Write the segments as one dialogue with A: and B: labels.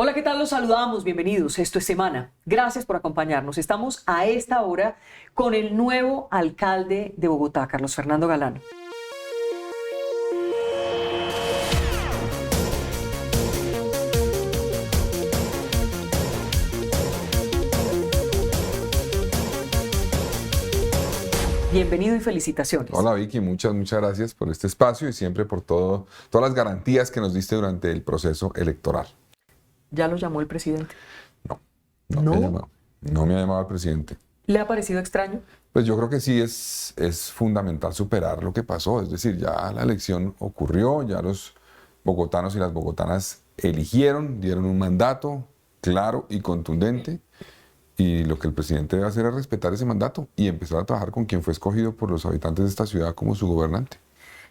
A: Hola, ¿qué tal? Los saludamos, bienvenidos. Esto es Semana. Gracias por acompañarnos. Estamos a esta hora con el nuevo alcalde de Bogotá, Carlos Fernando Galán. Bienvenido y felicitaciones.
B: Hola Vicky, muchas gracias por este espacio y siempre por todas las garantías que nos diste durante el proceso electoral.
A: ¿Ya lo llamó el presidente?
B: No me ha llamado. No me ha llamado el presidente.
A: ¿Le ha parecido extraño?
B: Pues yo creo que sí es fundamental superar lo que pasó. Es decir, ya la elección ocurrió, ya los bogotanos y las bogotanas eligieron, dieron un mandato claro y contundente. Y lo que el presidente debe hacer es respetar ese mandato y empezar a trabajar con quien fue escogido por los habitantes de esta ciudad como su gobernante.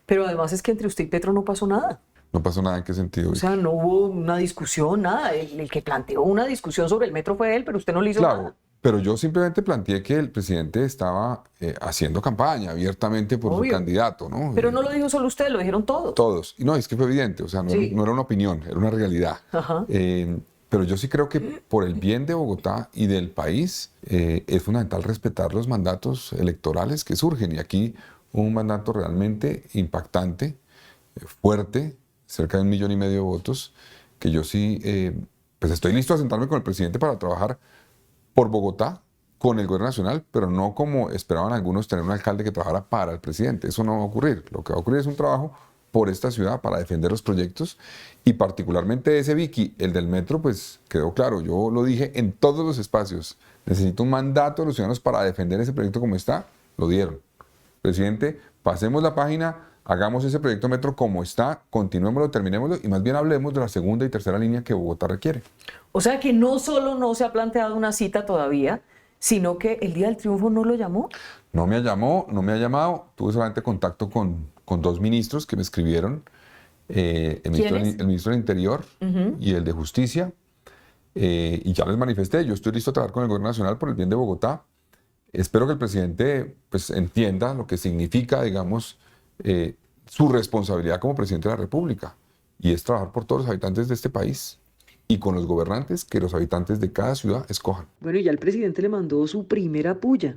A: Pero además es que entre usted y Petro no pasó nada.
B: No pasó nada. ¿En qué sentido?
A: O sea, no hubo una discusión, nada. El que planteó una discusión sobre el metro fue él, pero usted no le hizo nada.
B: Pero yo simplemente planteé que el presidente estaba haciendo campaña abiertamente por su candidato, ¿no?
A: Pero no lo dijo solo usted, lo dijeron todos.
B: Todos. Y no, es que fue evidente, o sea, no era una opinión, era una realidad.
A: Ajá.
B: Pero yo sí creo que por el bien de Bogotá y del país es fundamental respetar los mandatos electorales que surgen. Y aquí un mandato realmente impactante, fuerte, cerca de 1,5 millones de votos, que yo sí, pues estoy listo a sentarme con el presidente para trabajar por Bogotá, con el gobierno nacional, pero no como esperaban algunos tener un alcalde que trabajara para el presidente. Eso no va a ocurrir. Lo que va a ocurrir es un trabajo por esta ciudad para defender los proyectos y particularmente ese, Vicky, el del metro, pues quedó claro. Yo lo dije en todos los espacios. Necesito un mandato de los ciudadanos para defender ese proyecto como está. Lo dieron. Presidente, pasemos la página, hagamos ese proyecto metro como está, continuémoslo, terminémoslo y más bien hablemos de la segunda y tercera línea que Bogotá requiere.
A: O sea que no solo no se ha planteado una cita todavía, sino que el día del triunfo no lo llamó.
B: No me llamó, no me ha llamado. Tuve solamente contacto con 2 ministros que me escribieron, el ministro del Interior y el de Justicia, y ya les manifesté, yo estoy listo a trabajar con el gobierno nacional por el bien de Bogotá. Espero que el presidente pues, entienda lo que significa, digamos, su responsabilidad como presidente de la República, y es trabajar por todos los habitantes de este país y con los gobernantes que los habitantes de cada ciudad escojan.
A: Bueno, y ya el presidente le mandó su primera puya.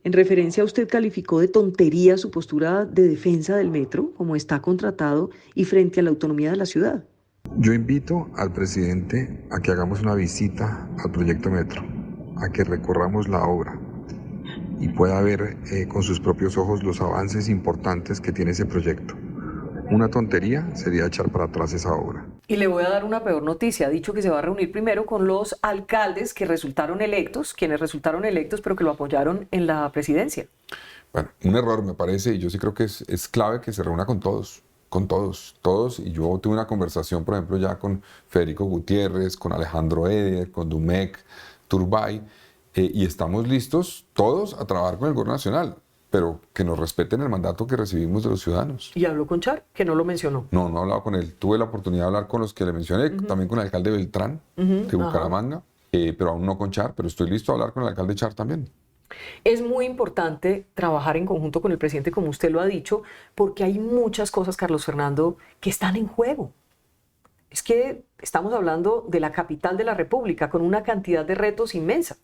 A: En referencia, usted calificó de tontería su postura de defensa del metro, como está contratado, y frente a la autonomía de la ciudad.
B: Yo invito al presidente a que hagamos una visita al proyecto metro, a que recorramos la obra y pueda ver con sus propios ojos los avances importantes que tiene ese proyecto. Una tontería sería echar para atrás esa obra.
A: Y le voy a dar una peor noticia. Ha dicho que se va a reunir primero con los alcaldes que resultaron electos, quienes resultaron electos, pero que lo apoyaron en la presidencia.
B: Bueno, un error me parece, y yo sí creo que es clave que se reúna con todos. Y yo tuve una conversación, por ejemplo, ya con Federico Gutiérrez, con Alejandro Eder, con Dumec, Turbay, y estamos listos todos a trabajar con el gobierno nacional, pero que nos respeten el mandato que recibimos de los ciudadanos.
A: ¿Y habló con Char, que no lo mencionó?
B: No he hablado con él. Tuve la oportunidad de hablar con los que le mencioné, también con el alcalde Beltrán, de Bucaramanga, pero aún no con Char, pero estoy listo a hablar con el alcalde Char también.
A: Es muy importante trabajar en conjunto con el presidente, como usted lo ha dicho, porque hay muchas cosas, Carlos Fernando, que están en juego. Es que estamos hablando de la capital de la República, con una cantidad de retos inmensa.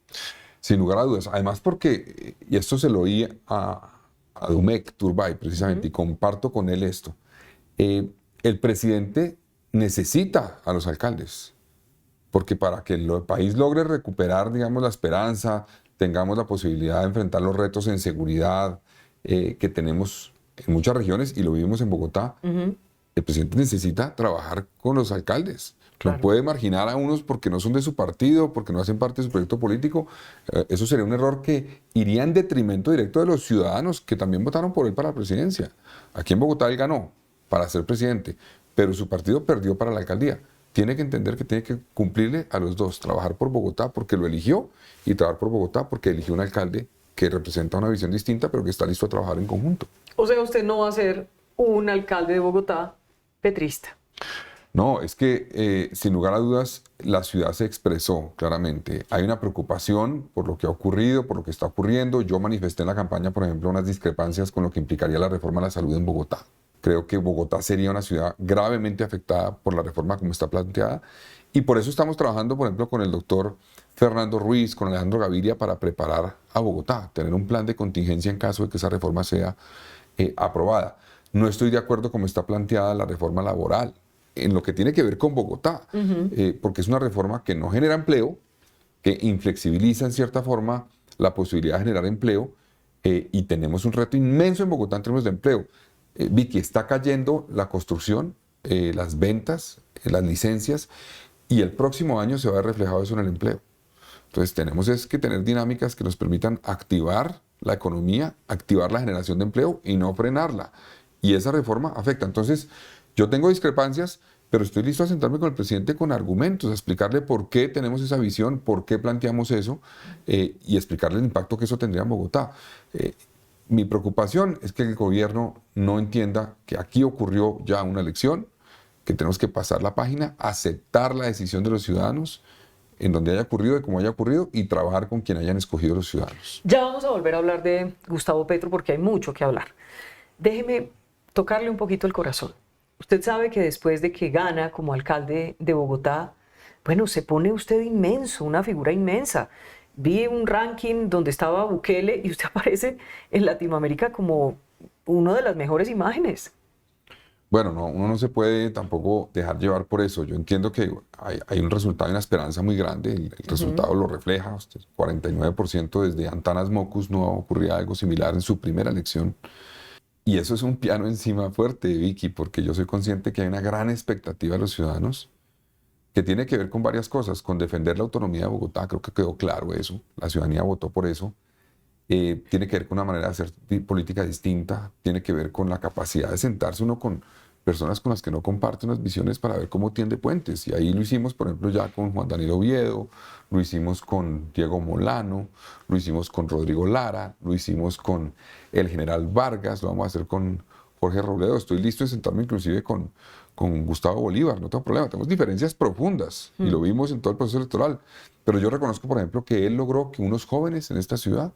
B: Sin lugar a dudas. Además porque, y esto se lo oí a Dumec, Turbay, precisamente, y comparto con él esto, el presidente necesita a los alcaldes, porque para que el país logre recuperar, digamos, la esperanza, tengamos la posibilidad de enfrentar los retos en seguridad que tenemos en muchas regiones, y lo vivimos en Bogotá, el presidente necesita trabajar con los alcaldes.
A: Claro.
B: No puede marginar a unos porque no son de su partido, porque no hacen parte de su proyecto político. Eso sería un error que iría en detrimento directo de los ciudadanos que también votaron por él para la presidencia. Aquí en Bogotá él ganó para ser presidente, pero su partido perdió para la alcaldía. Tiene que entender que tiene que cumplirle a los dos, trabajar por Bogotá porque lo eligió y trabajar por Bogotá porque eligió un alcalde que representa una visión distinta, pero que está listo a trabajar en conjunto.
A: O sea, usted no va a ser un alcalde de Bogotá petrista.
B: No, es que sin lugar a dudas la ciudad se expresó claramente. Hay una preocupación por lo que ha ocurrido, por lo que está ocurriendo. Yo manifesté en la campaña, por ejemplo, unas discrepancias con lo que implicaría la reforma a la salud en Bogotá. Creo que Bogotá sería una ciudad gravemente afectada por la reforma como está planteada Y por eso estamos trabajando, por ejemplo, con el doctor Fernando Ruiz, con Alejandro Gaviria, para preparar a Bogotá, tener un plan de contingencia en caso de que esa reforma sea aprobada. No estoy de acuerdo como está planteada la reforma laboral, en lo que tiene que ver con Bogotá, porque es una reforma que no genera empleo, que inflexibiliza en cierta forma la posibilidad de generar empleo, y tenemos un reto inmenso en Bogotá en términos de empleo. Vicky, está cayendo la construcción, las ventas, las licencias, y el próximo año se va a ver reflejado eso en el empleo. Entonces tenemos que tener dinámicas que nos permitan activar la economía, activar la generación de empleo y no frenarla. Y esa reforma afecta. Entonces yo tengo discrepancias, pero estoy listo a sentarme con el presidente con argumentos, a explicarle por qué tenemos esa visión, por qué planteamos eso, y explicarle el impacto que eso tendría en Bogotá. Mi preocupación es que el gobierno no entienda que aquí ocurrió ya una elección, que tenemos que pasar la página, aceptar la decisión de los ciudadanos en donde haya ocurrido, de cómo haya ocurrido, y trabajar con quien hayan escogido los ciudadanos.
A: Ya vamos a volver a hablar de Gustavo Petro porque hay mucho que hablar. Déjeme tocarle un poquito el corazón. Usted sabe que después de que gana como alcalde de Bogotá, bueno, se pone usted inmenso, una figura inmensa. Vi un ranking donde estaba Bukele y usted aparece en Latinoamérica como una de las mejores imágenes.
B: Bueno, no, uno no se puede tampoco dejar llevar por eso. Yo entiendo que hay un resultado y una esperanza muy grande. El resultado lo refleja. 49% desde Antanas Mocus no ocurría algo similar en su primera elección. Y eso es un piano encima fuerte, Vicky, porque yo soy consciente que hay una gran expectativa de los ciudadanos que tiene que ver con varias cosas, con defender la autonomía de Bogotá. Creo que quedó claro eso. La ciudadanía votó por eso. Tiene que ver con una manera de hacer política distinta, tiene que ver con la capacidad de sentarse uno con personas con las que no comparte unas visiones para ver cómo tiende puentes. Y ahí lo hicimos, por ejemplo, ya con Juan Daniel Oviedo, lo hicimos con Diego Molano, lo hicimos con Rodrigo Lara, lo hicimos con el general Vargas, lo vamos a hacer con Jorge Robledo. Estoy listo de sentarme inclusive con Gustavo Bolívar, no tengo problema. Tenemos diferencias profundas y lo vimos en todo el proceso electoral. Pero yo reconozco, por ejemplo, que él logró que unos jóvenes en esta ciudad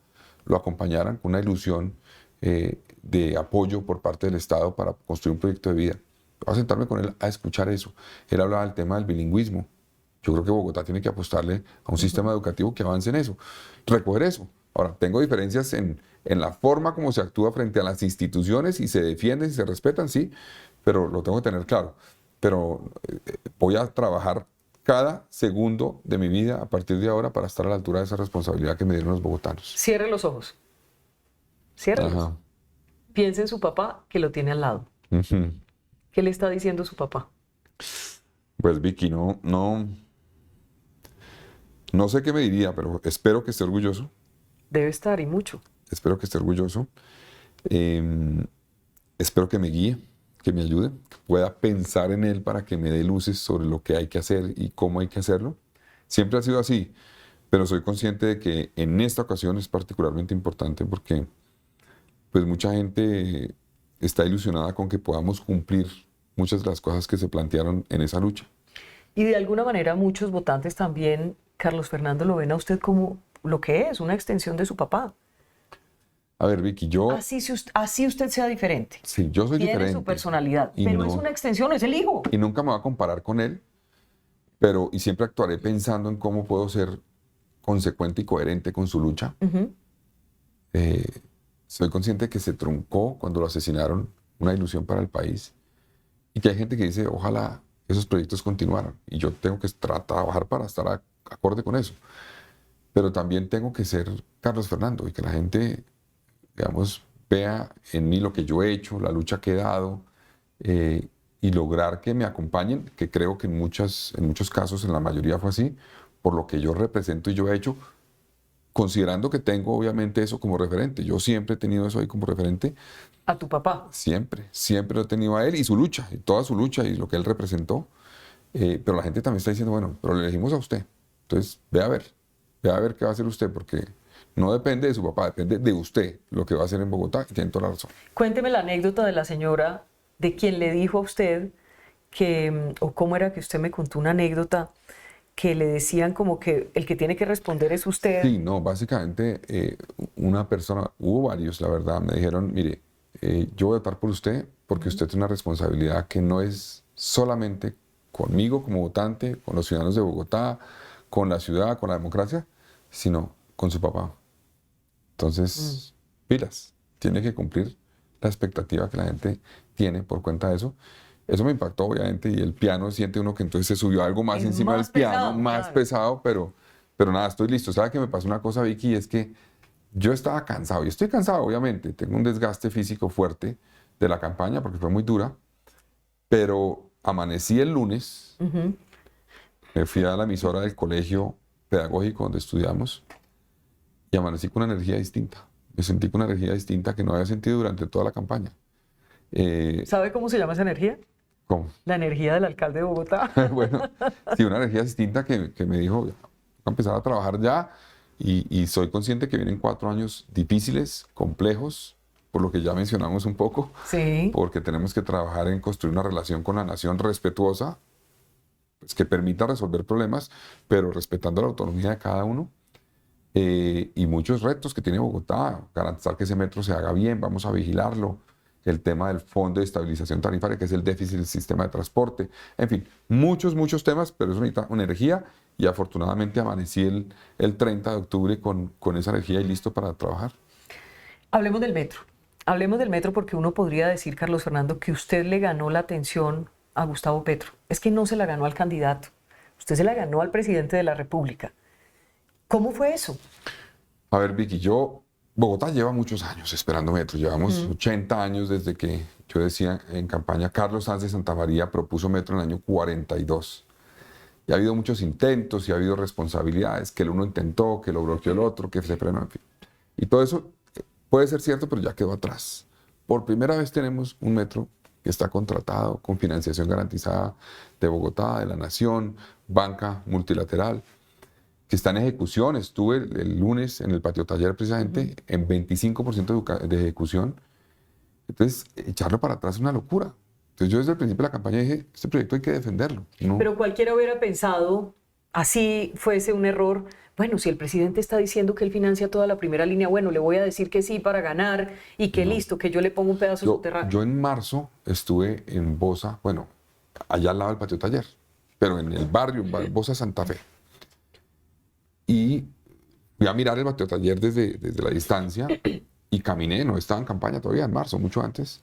B: lo acompañaran con una ilusión de apoyo por parte del Estado para construir un proyecto de vida. Voy a sentarme con él a escuchar eso. Él hablaba del tema del bilingüismo. Yo creo que Bogotá tiene que apostarle a un sistema educativo que avance en eso. Recoger eso. Ahora, tengo diferencias en la forma como se actúa frente a las instituciones y se defienden y se respetan, sí, pero lo tengo que tener claro. Pero voy a trabajar cada segundo de mi vida a partir de ahora para estar a la altura de esa responsabilidad que me dieron los bogotanos.
A: Cierre los ojos. Ciérrelos.
B: Ajá.
A: Piense en su papá que lo tiene al lado.
B: Uh-huh.
A: ¿Qué le está diciendo su papá?
B: Pues Vicky, no sé qué me diría, pero espero que esté orgulloso.
A: Debe estar y mucho.
B: Espero que esté orgulloso. Espero que me guíe, que me ayude, que pueda pensar en él para que me dé luces sobre lo que hay que hacer y cómo hay que hacerlo. Siempre ha sido así, pero soy consciente de que en esta ocasión es particularmente importante porque pues mucha gente está ilusionada con que podamos cumplir muchas de las cosas que se plantearon en esa lucha.
A: Y de alguna manera muchos votantes también, Carlos Fernando, lo ven a usted como lo que es, una extensión de su papá.
B: A ver, Vicky, yo...
A: Así usted sea diferente.
B: Sí, yo soy diferente.
A: Tiene su personalidad,
B: y
A: pero
B: no,
A: es una extensión, es el hijo.
B: Y nunca me voy a comparar con él, y siempre actuaré pensando en cómo puedo ser consecuente y coherente con su lucha.
A: Uh-huh.
B: Soy consciente que se truncó cuando lo asesinaron, una ilusión para el país, y que hay gente que dice, ojalá esos proyectos continuaran, y yo tengo que trabajar para estar acorde con eso. Pero también tengo que ser Carlos Fernando y que la gente, digamos, vea en mí lo que yo he hecho, la lucha que he dado, y lograr que me acompañen, que creo que en muchos casos, en la mayoría fue así, por lo que yo represento y yo he hecho, considerando que tengo obviamente eso como referente. Yo siempre he tenido eso ahí como referente.
A: ¿A tu papá?
B: Siempre lo he tenido a él y su lucha, y toda su lucha y lo que él representó. Pero la gente también está diciendo, bueno, pero le elegimos a usted. Entonces, ve a ver qué va a hacer usted, porque no depende de su papá, depende de usted lo que va a hacer en Bogotá, y tiene toda la razón.
A: Cuénteme la anécdota de la señora, de quien le dijo a usted que, o cómo era que usted me contó una anécdota, que le decían como que el que tiene que responder es usted.
B: Sí, no, básicamente una persona, hubo varios, la verdad, me dijeron, mire, yo voy a votar por usted porque usted tiene una responsabilidad que no es solamente conmigo como votante, con los ciudadanos de Bogotá, con la ciudad, con la democracia, sino con su papá. Entonces, pilas, tiene que cumplir la expectativa que la gente tiene por cuenta de eso. Eso me impactó, obviamente, y el piano siente uno que entonces se subió algo más
A: Es
B: encima
A: más
B: del piano,
A: pesado,
B: más
A: claro.
B: pesado, pero nada, estoy listo. ¿Sabe que me pasó una cosa, Vicky? Es que yo estaba cansado, y estoy cansado, obviamente, tengo un desgaste físico fuerte de la campaña porque fue muy dura, pero amanecí el lunes, me fui a la emisora del colegio pedagógico donde estudiamos y amanecí con una energía distinta. Me sentí con una energía distinta que no había sentido durante toda la campaña.
A: ¿Sabe cómo se llama esa energía?
B: ¿Cómo?
A: La energía del alcalde de Bogotá.
B: Bueno, sí, una energía distinta que me dijo, voy a empezar a trabajar ya y soy consciente que vienen 4 años difíciles, complejos, por lo que ya mencionamos un poco,
A: Sí.
B: porque tenemos que trabajar en construir una relación con la nación respetuosa, pues, que permita resolver problemas, pero respetando la autonomía de cada uno. Y muchos retos que tiene Bogotá, garantizar que ese metro se haga bien, vamos a vigilarlo, el tema del fondo de estabilización tarifaria, que es el déficit del sistema de transporte, en fin, muchos temas, pero eso necesita una energía y afortunadamente amanecí el 30 de octubre con esa energía y listo para trabajar.
A: Hablemos del metro. Hablemos del metro porque uno podría decir, Carlos Fernando, que usted le ganó la atención a Gustavo Petro. Es que no se la ganó al candidato. Usted se la ganó al presidente de la República. ¿Cómo fue eso?
B: A ver, Vicky, Bogotá lleva muchos años esperando metro, llevamos 80 años desde que yo decía en campaña, Carlos Sanz de Santa María propuso metro en el año 42. Y ha habido muchos intentos y ha habido responsabilidades, que el uno intentó, que lo bloqueó el otro, que se frenó, en fin. Y todo eso puede ser cierto, pero ya quedó atrás. Por primera vez tenemos un metro que está contratado con financiación garantizada de Bogotá, de la Nación, banca multilateral, que está en ejecución. Estuve el lunes en el patio taller precisamente en 25% de ejecución. Entonces, echarlo para atrás es una locura. Entonces, yo desde el principio de la campaña dije, este proyecto hay que defenderlo. ¿No?
A: Pero cualquiera hubiera pensado, así fuese un error, bueno, si el presidente está diciendo que él financia toda la primera línea, bueno, le voy a decir que sí para ganar y que listo, que yo le pongo un pedazo subterráneo.
B: Yo en marzo estuve en Bosa, bueno, allá al lado del patio taller, pero en el barrio, Bosa Santa Fe. Y fui a mirar el patio taller desde la distancia y caminé, no estaba en campaña todavía, en marzo, mucho antes.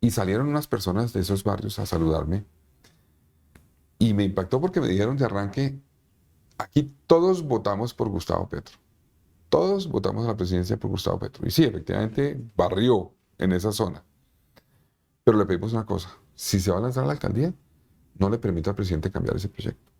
B: Y salieron unas personas de esos barrios a saludarme. Y me impactó porque me dijeron de arranque, aquí todos votamos por Gustavo Petro. Todos votamos a la presidencia por Gustavo Petro. Y sí, efectivamente, barrió en esa zona. Pero le pedimos una cosa, si se va a lanzar a la alcaldía, no le permita al presidente cambiar ese proyecto.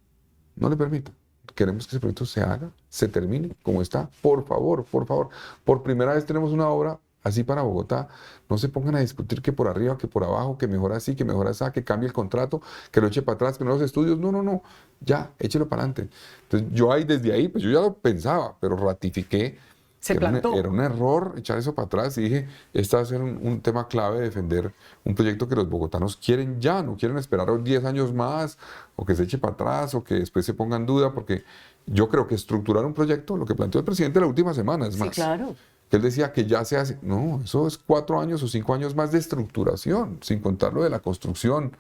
B: No le permita. Queremos que ese proyecto se haga, se termine como está. Por favor, por favor. Por primera vez tenemos una obra así para Bogotá. No se pongan a discutir que por arriba, que por abajo, que mejor así, que mejor así, que cambie el contrato, que lo eche para atrás, que no los estudios. No, no, no. Ya, échelo para adelante. Entonces yo ahí, desde ahí, pues yo ya lo pensaba, pero ratifiqué.
A: Se plantó.
B: Era un error echar eso para atrás y dije, este va a ser un tema clave de defender un proyecto que los bogotanos quieren ya, no quieren esperar 10 años más o que se eche para atrás o que después se ponga en duda, porque yo creo que estructurar un proyecto, lo que planteó el presidente la última semana, es más.
A: Sí, claro.
B: Que él decía que ya se hace, no, eso es 4 años o 5 años más de estructuración, sin contar lo de la construcción.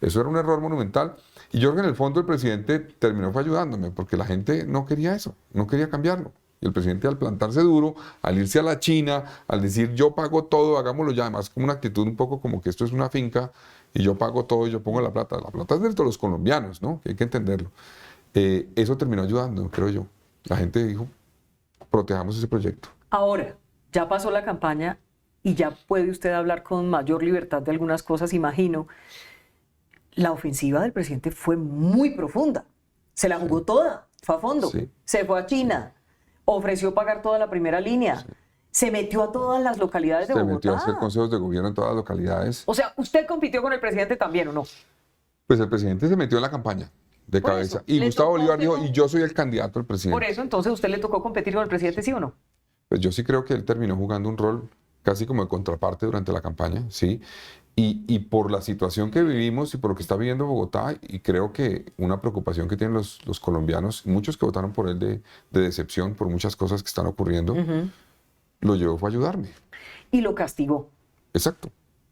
B: Eso era un error monumental. Y yo creo que en el fondo el presidente terminó fue ayudándome, porque la gente no quería eso, no quería cambiarlo. Y el presidente al plantarse duro, al irse a la China, al decir yo pago todo, hagámoslo ya, además como una actitud un poco como que esto es una finca y yo pago todo y yo pongo la plata. La plata es de todos los colombianos, ¿no? Que hay que entenderlo. Eso terminó ayudando, creo yo. La gente dijo, protejamos ese proyecto.
A: Ahora, ya pasó la campaña y ya puede usted hablar con mayor libertad de algunas cosas, imagino. La ofensiva del presidente fue muy profunda. Se la jugó toda, fue a fondo.
B: Sí.
A: Se fue a China. Ofreció pagar toda la primera línea, se metió a todas las localidades de Bogotá.
B: Se metió a hacer consejos de gobierno en todas las localidades.
A: O sea, ¿usted compitió con el presidente también o no?
B: Pues el presidente se metió en la campaña de
A: Por
B: cabeza.
A: eso,
B: Y
A: le
B: Gustavo
A: tocó
B: Bolívar
A: que
B: dijo,
A: no.
B: y yo soy el candidato al presidente.
A: Por eso, entonces, ¿usted le tocó competir con el presidente, sí o no?
B: Pues yo sí creo que él terminó jugando un rol casi como de contraparte durante la campaña, ¿sí? Y por la situación que vivimos y por lo que está viviendo Bogotá, y creo que una preocupación que tienen los colombianos, muchos que votaron por él de decepción por muchas cosas que están ocurriendo, lo llevó fue a ayudarme.
A: Y lo castigó.
B: Exacto.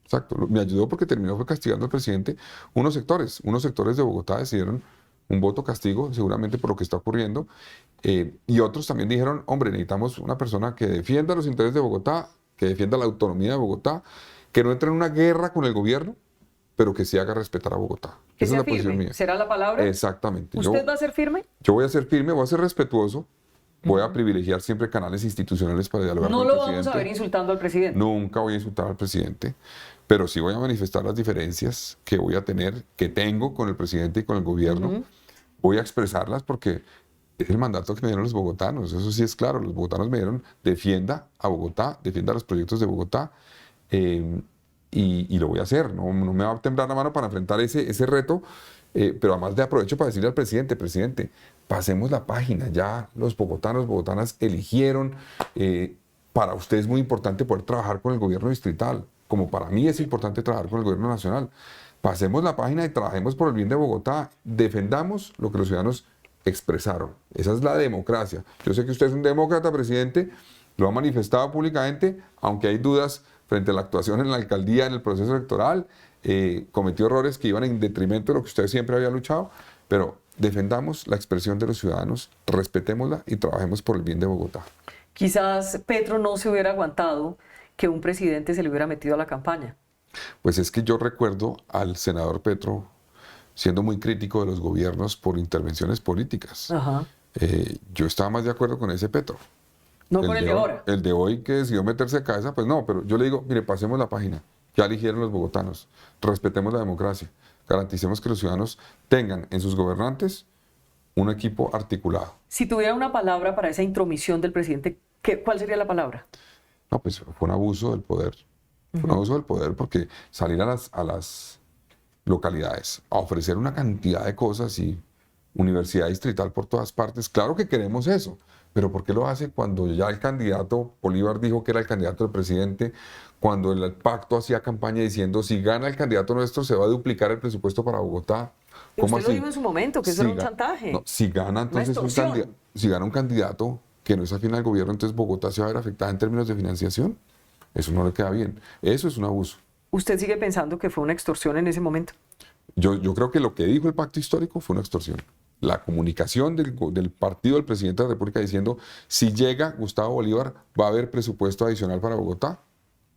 B: exacto. Me ayudó porque terminó fue castigando al presidente unos sectores de Bogotá decidieron un voto castigo, seguramente por lo que está ocurriendo, y otros también dijeron, hombre, necesitamos una persona que defienda los intereses de Bogotá, que defienda la autonomía de Bogotá, que no entre en una guerra con el gobierno, pero que sí haga respetar a Bogotá.
A: Que
B: Esa
A: sea
B: es la posición
A: firme.
B: mía.
A: ¿Será la palabra?
B: Exactamente.
A: ¿Usted va a ser firme?
B: Yo voy a ser firme, voy a ser respetuoso, voy a privilegiar siempre canales institucionales para dialogar
A: No
B: con el
A: lo
B: presidente.
A: vamos a ver insultando al presidente.
B: Nunca voy a insultar al presidente, pero sí voy a manifestar las diferencias que voy a tener, que tengo con el presidente y con el gobierno. Voy a expresarlas porque es el mandato que me dieron los bogotanos. Eso sí es claro. Los bogotanos me dieron, defienda a Bogotá, defienda los proyectos de Bogotá. Y lo voy a hacer. No me va a temblar la mano para enfrentar ese reto. Pero además de aprovecho para decirle al presidente, pasemos la página. Ya los bogotanos, bogotanas eligieron. Para usted es muy importante poder trabajar con el gobierno distrital, como para mí es importante trabajar con el gobierno nacional. Pasemos la página y trabajemos por el bien de Bogotá. Defendamos lo que los ciudadanos expresaron. Esa es la democracia. Yo sé que usted es un demócrata, presidente, lo ha manifestado públicamente, aunque hay dudas frente a la actuación en la alcaldía, en el proceso electoral, cometió errores que iban en detrimento de lo que usted siempre había luchado, pero defendamos la expresión de los ciudadanos, respetémosla y trabajemos por el bien de Bogotá.
A: Quizás Petro no se hubiera aguantado que un presidente se le hubiera metido a la campaña.
B: Pues es que yo recuerdo al senador Petro siendo muy crítico de los gobiernos por intervenciones políticas.
A: Ajá.
B: Yo estaba más de acuerdo con ese Petro.
A: No con el de ahora.
B: El de hoy que decidió meterse a cabeza, pues no, pero yo le digo, mire, pasemos la página. Ya eligieron los bogotanos. Respetemos la democracia. Garanticemos que los ciudadanos tengan en sus gobernantes un equipo articulado.
A: Si tuviera una palabra para esa intromisión del presidente, ¿cuál sería la palabra?
B: No, pues fue un abuso del poder. Fue un abuso del poder porque salir a las localidades a ofrecer una cantidad de cosas y universidad distrital por todas partes, claro que queremos eso, pero ¿por qué lo hace cuando ya el candidato Bolívar dijo que era el candidato del presidente, cuando el pacto hacía campaña diciendo si gana el candidato nuestro se va a duplicar el presupuesto para Bogotá? ¿Cómo
A: Usted
B: así?
A: lo dijo en su momento, que eso era un chantaje.
B: No, si gana entonces si gana un candidato que no es afín al gobierno, entonces Bogotá se va a ver afectada en términos de financiación. Eso no le queda bien. Eso es un abuso.
A: ¿Usted sigue pensando que fue una extorsión en ese momento?
B: Yo creo que lo que dijo el pacto histórico fue una extorsión. La comunicación del partido del presidente de la República diciendo si llega Gustavo Bolívar va a haber presupuesto adicional para Bogotá.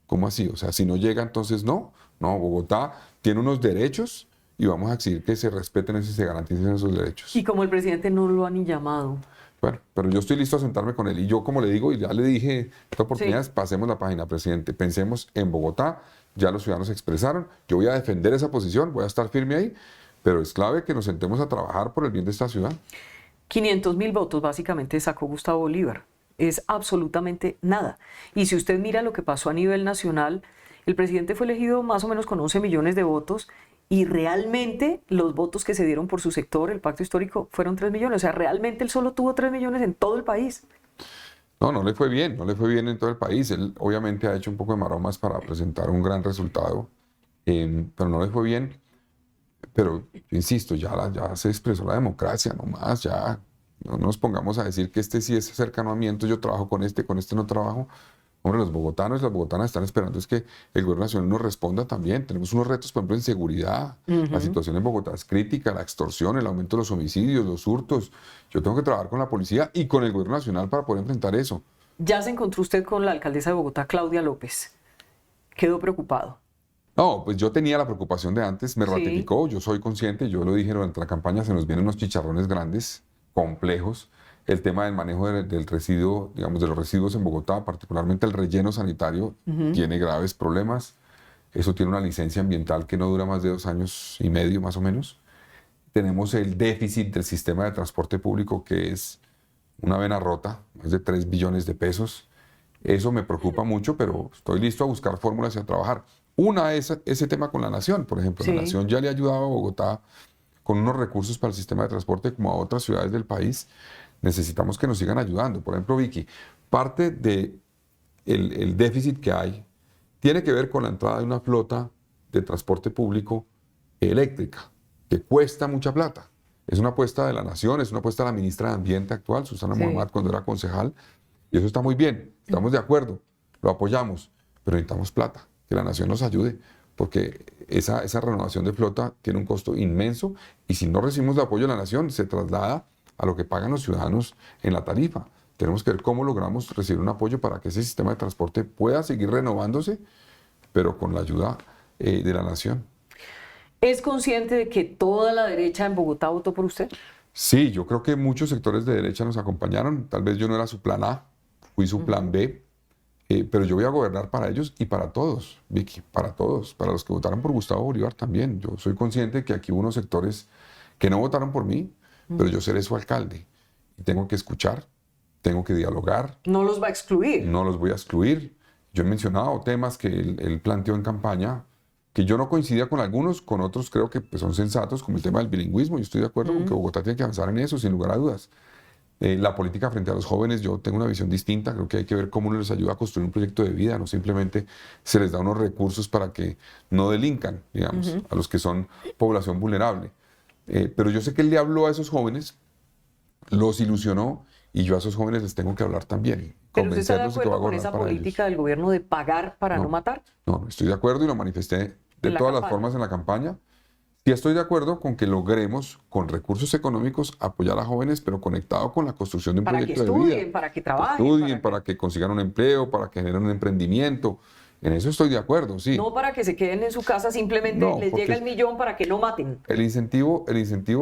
B: ¿Cómo así? O sea, si no llega entonces no. No, Bogotá tiene unos derechos y vamos a exigir que se respeten y se garanticen esos derechos.
A: Y como el presidente no lo ha ni llamado.
B: Bueno, pero yo estoy listo a sentarme con él y yo, como le digo, y ya le dije, esta oportunidad, pasemos la página, presidente, pensemos en Bogotá, ya los ciudadanos se expresaron, yo voy a defender esa posición, voy a estar firme ahí, pero es clave que nos sentemos a trabajar por el bien de esta ciudad.
A: 500.000 votos básicamente sacó Gustavo Bolívar, es absolutamente nada. Y si usted mira lo que pasó a nivel nacional, el presidente fue elegido más o menos con 11 millones de votos, y realmente los votos que se dieron por su sector, el pacto histórico, fueron 3 millones. O sea, realmente él solo tuvo 3 millones en todo el país.
B: No le fue bien, no le fue bien en todo el país. Él obviamente ha hecho un poco de maromas para presentar un gran resultado, pero no le fue bien. Pero, insisto, ya se expresó la democracia nomás, ya no nos pongamos a decir que este sí es acercamiento, yo trabajo con este no trabajo. Hombre, los bogotanos y las bogotanas están esperando es que el gobierno nacional nos responda también. Tenemos unos retos, por ejemplo, en seguridad. La situación en Bogotá es crítica, la extorsión, el aumento de los homicidios, los hurtos. Yo tengo que trabajar con la policía y con el gobierno nacional para poder enfrentar eso.
A: Ya se encontró usted con la alcaldesa de Bogotá, Claudia López. ¿Quedó preocupado?
B: No, pues yo tenía la preocupación de antes, me ratificó, yo soy consciente, yo lo dije durante la campaña, se nos vienen unos chicharrones grandes, complejos. El tema del manejo del residuo, digamos, de los residuos en Bogotá, particularmente el relleno sanitario, tiene graves problemas. Eso tiene una licencia ambiental que no dura más de 2 años y medio, más o menos. Tenemos el déficit del sistema de transporte público, que es una vena rota, más de 3 billones de pesos. Eso me preocupa mucho, pero estoy listo a buscar fórmulas y a trabajar. Una es ese tema con la Nación, por ejemplo. La Nación ya le ha ayudado a Bogotá con unos recursos para el sistema de transporte como a otras ciudades del país. Necesitamos que nos sigan ayudando. Por ejemplo, Vicky, parte del déficit que hay tiene que ver con la entrada de una flota de transporte público eléctrica, que cuesta mucha plata. Es una apuesta de la Nación, es una apuesta de la ministra de Ambiente actual, Susana Muhammad, cuando era concejal, y eso está muy bien, estamos de acuerdo, lo apoyamos, pero necesitamos plata, que la Nación nos ayude, porque esa renovación de flota tiene un costo inmenso y si no recibimos el apoyo de la nación se traslada a lo que pagan los ciudadanos en la tarifa. Tenemos que ver cómo logramos recibir un apoyo para que ese sistema de transporte pueda seguir renovándose, pero con la ayuda de la nación.
A: ¿Es consciente de que toda la derecha en Bogotá votó por usted?
B: Sí, yo creo que muchos sectores de derecha nos acompañaron. Tal vez yo no era su plan A, fui su plan B, pero yo voy a gobernar para ellos y para todos, Vicky, para todos, para los que votaron por Gustavo Bolívar también. Yo soy consciente de que aquí hubo unos sectores que no votaron por mí, pero yo seré su alcalde y tengo que escuchar, tengo que dialogar.
A: No los va a excluir.
B: No los voy a excluir. Yo he mencionado temas que él planteó en campaña, que yo no coincidía con algunos, con otros creo que pues, son sensatos, como el tema del bilingüismo. Yo estoy de acuerdo con que Bogotá tiene que avanzar en eso, sin lugar a dudas. La política frente a los jóvenes, yo tengo una visión distinta. Creo que hay que ver cómo uno les ayuda a construir un proyecto de vida, no simplemente se les da unos recursos para que no delincan, digamos, a los que son población vulnerable. Pero yo sé que él le habló a esos jóvenes, los ilusionó, y yo a esos jóvenes les tengo que hablar también.
A: ¿Pero usted está de
B: Convencerlos de que va a
A: acuerdo con
B: gobernar
A: esa
B: para
A: política
B: ellos.
A: del gobierno de pagar para no matar?
B: No, estoy de acuerdo y lo manifesté de
A: En la
B: todas las
A: campaña.
B: formas en la campaña. Sí estoy de acuerdo con que logremos, con recursos económicos, apoyar a jóvenes, pero conectado con la construcción de un
A: Para que
B: proyecto de
A: estudien,
B: vida.
A: para que
B: Que
A: trabajen.
B: estudien, para que consigan un empleo, para que generen un emprendimiento. En eso estoy de acuerdo, sí.
A: No para que se queden en su casa, simplemente
B: No,
A: les
B: porque
A: llega el millón para que no maten.
B: el incentivo,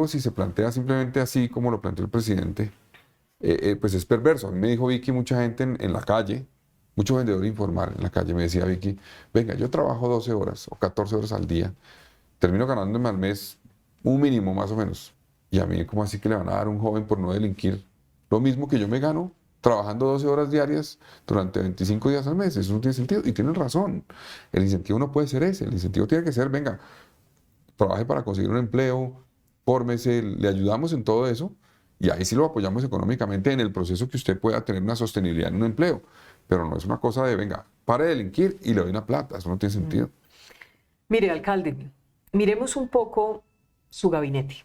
B: si se plantea simplemente así como lo planteó el presidente, pues es perverso. A mí me dijo Vicky, mucha gente en la calle, mucho vendedor informal en la calle me decía, Vicky, venga, yo trabajo 12 horas o 14 horas al día, termino ganándome al mes un mínimo más o menos. Y a mí, ¿cómo así que le van a dar a un joven por no delinquir lo mismo que yo me gano trabajando 12 horas diarias durante 25 días al mes? Eso no tiene sentido. Y tienen razón. El incentivo no puede ser ese. El incentivo tiene que ser, venga, trabaje para conseguir un empleo, fórmese, le ayudamos en todo eso. Y ahí sí lo apoyamos económicamente en el proceso que usted pueda tener una sostenibilidad en un empleo. Pero no es una cosa de, venga, pare de delinquir y le doy una plata. Eso no tiene sentido.
A: Mire, alcalde, miremos un poco su gabinete.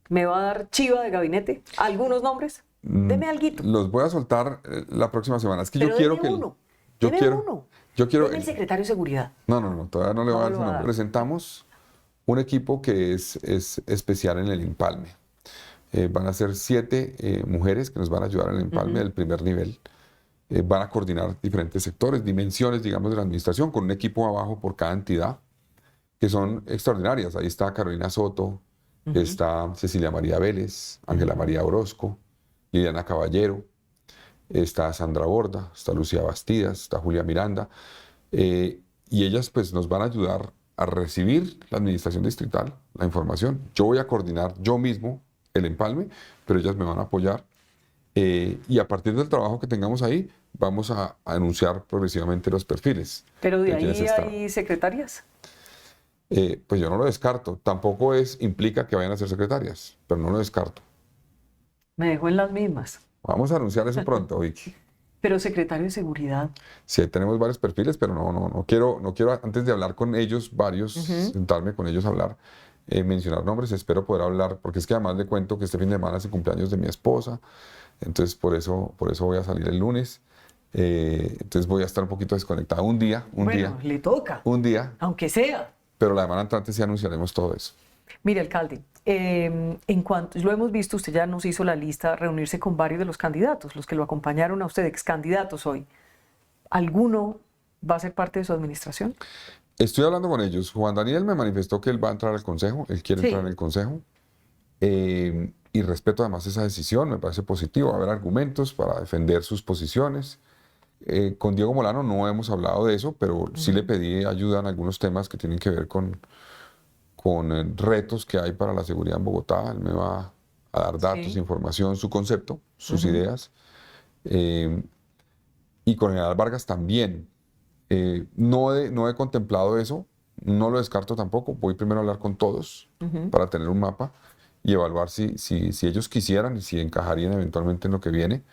A: ¿Me va a dar chiva de gabinete? ¿Algunos nombres? Deme alguito.
B: Los voy a soltar la próxima semana. Es que yo
A: Pero
B: quiero
A: deme
B: que...
A: uno.
B: Yo
A: Deme
B: quiero...
A: uno.
B: Yo quiero...
A: Deme el secretario de Seguridad.
B: No, todavía no le voy a dar
A: lo
B: ese
A: va a
B: nombre.
A: dar.
B: Presentamos un equipo que es especial en el empalme. Van a ser 7 mujeres que nos van a ayudar en el empalme del primer nivel. Van a coordinar diferentes sectores, dimensiones, digamos, de la administración, con un equipo abajo por cada entidad, que son extraordinarias. Ahí está Carolina Soto, está Cecilia María Vélez, Ángela María Orozco, Liliana Caballero, está Sandra Borda, está Lucía Bastidas, está Julia Miranda, y ellas pues nos van a ayudar a recibir la administración distrital, la información. Yo voy a coordinar yo mismo el empalme, pero ellas me van a apoyar. Y a partir del trabajo que tengamos ahí, vamos a anunciar progresivamente los perfiles.
A: ¿Pero de
B: quienes
A: ahí
B: están.
A: hay secretarias?
B: Pues yo no lo descarto. Tampoco implica que vayan a ser secretarias, pero no lo descarto.
A: Me dejó en las mismas.
B: Vamos a anunciar eso pronto, Vicky.
A: Pero secretario de Seguridad.
B: Sí, tenemos varios perfiles, pero no quiero, antes de hablar con ellos, varios, sentarme con ellos a hablar, mencionar nombres. Espero poder hablar, porque es que además le cuento que este fin de semana es el cumpleaños de mi esposa, entonces por eso voy a salir el lunes. Entonces voy a estar un poquito desconectado un día,
A: Le toca.
B: un día,
A: Aunque sea.
B: pero la semana entrante sí anunciaremos todo eso.
A: Mire, alcalde, en cuanto lo hemos visto, usted ya nos hizo la lista, reunirse con varios de los candidatos, los que lo acompañaron a usted, ex candidatos hoy. ¿Alguno va a ser parte de su administración?
B: Estoy hablando con ellos. Juan Daniel me manifestó que él va a entrar al consejo, él quiere entrar en el consejo. Y respeto además esa decisión, me parece positivo, va a haber argumentos para defender sus posiciones. Con Diego Molano no hemos hablado de eso, pero sí le pedí ayuda en algunos temas que tienen que ver con retos que hay para la seguridad en Bogotá. Él me va a dar datos, información, su concepto, sus ideas. Y con General Vargas también. No he contemplado eso, no lo descarto tampoco. Voy primero a hablar con todos para tener un mapa y evaluar si ellos quisieran y si encajarían eventualmente en lo que viene.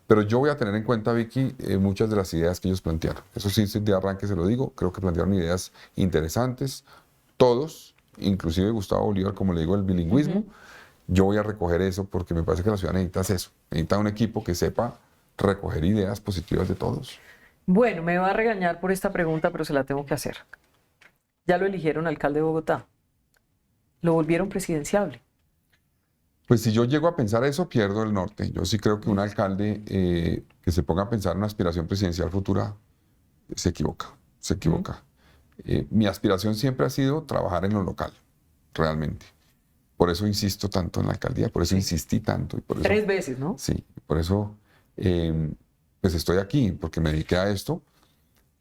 B: Pero yo voy a tener en cuenta, Vicky, muchas de las ideas que ellos plantearon. Eso sí, de arranque se lo digo. Creo que plantearon ideas interesantes. Todos, inclusive Gustavo Bolívar, como le digo, el bilingüismo. Yo voy a recoger eso porque me parece que la ciudad necesita eso. Necesita un equipo que sepa recoger ideas positivas de todos.
A: Bueno, me va a regañar por esta pregunta, pero se la tengo que hacer. Ya lo eligieron alcalde de Bogotá. Lo volvieron presidenciable.
B: Pues si yo llego a pensar eso, pierdo el norte. Yo sí creo que un alcalde que se ponga a pensar en una aspiración presidencial futura se equivoca, se equivoca. Mi aspiración siempre ha sido trabajar en lo local, realmente. Por eso insisto tanto en la alcaldía, por eso insistí tanto. Y por eso,
A: 3 veces, ¿no?
B: Sí, por eso pues estoy aquí, porque me dediqué a esto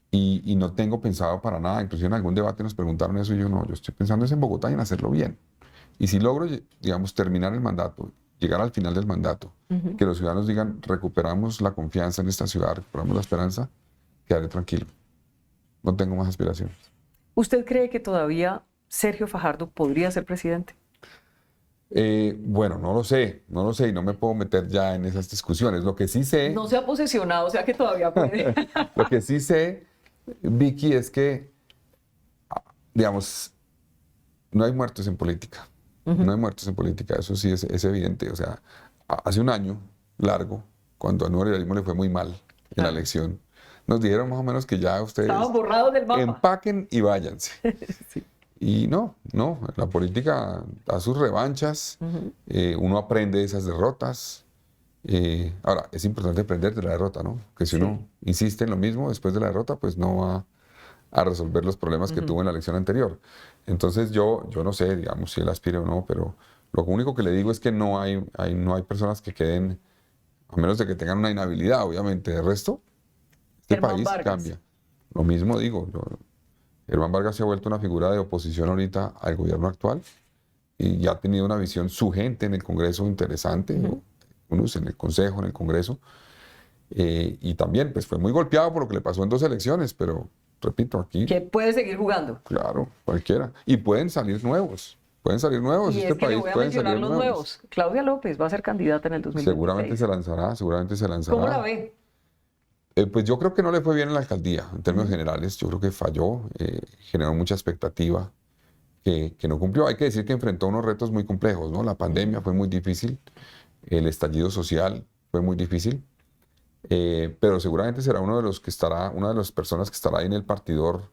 B: y no tengo pensado para nada. Inclusive en algún debate nos preguntaron eso y yo no, yo estoy pensando es en Bogotá y en hacerlo bien. Y si logro, digamos, terminar el mandato, llegar al final del mandato, que los ciudadanos digan, recuperamos la confianza en esta ciudad, recuperamos la esperanza, quedaré tranquilo. No tengo más aspiraciones.
A: ¿Usted cree que todavía Sergio Fajardo podría ser presidente?
B: Bueno, no lo sé y no me puedo meter ya en esas discusiones. Lo que sí sé...
A: No se ha posesionado, o sea que todavía puede.
B: Lo que sí sé, Vicky, es que, digamos, no hay muertos en política. No hay muertos en política, eso sí es evidente. O sea, hace un año largo, cuando a Nuevo Liberalismo le fue muy mal en la elección, nos dijeron más o menos que ya ustedes
A: Estaban borrados del mapa.
B: empaquen y váyanse.
A: Sí.
B: Y no, la política da sus revanchas, uno aprende de esas derrotas. Ahora, es importante aprender de la derrota, ¿no? Que si uno insiste en lo mismo después de la derrota, pues no va a resolver los problemas que tuvo en la elección anterior. Entonces yo no sé, digamos, si él aspira o no, pero lo único que le digo es que no hay personas que queden, a menos de que tengan una inhabilidad, obviamente. De resto, este
A: Germán
B: país
A: Vargas.
B: cambia. Lo mismo digo, Germán Vargas se ha vuelto una figura de oposición ahorita al gobierno actual y ya ha tenido una visión su gente en el Congreso interesante, unos en el Consejo, en el Congreso, y también pues fue muy golpeado por lo que le pasó en 2 elecciones, pero repito, aquí...
A: Que puede seguir jugando.
B: Claro, cualquiera. Y pueden salir nuevos. Pueden salir nuevos.
A: Y
B: Este
A: es que le
B: país
A: voy a
B: pueden
A: mencionar
B: salir
A: los
B: nuevos.
A: nuevos. Claudia López va a ser candidata en el 2026.
B: Seguramente se lanzará, seguramente se lanzará.
A: ¿Cómo la ve?
B: Pues yo creo que no le fue bien en la alcaldía, en términos generales. Yo creo que falló, generó mucha expectativa que no cumplió. Hay que decir que enfrentó unos retos muy complejos, ¿no? La pandemia fue muy difícil, el estallido social fue muy difícil, pero seguramente será una de las personas que estará ahí en el partidor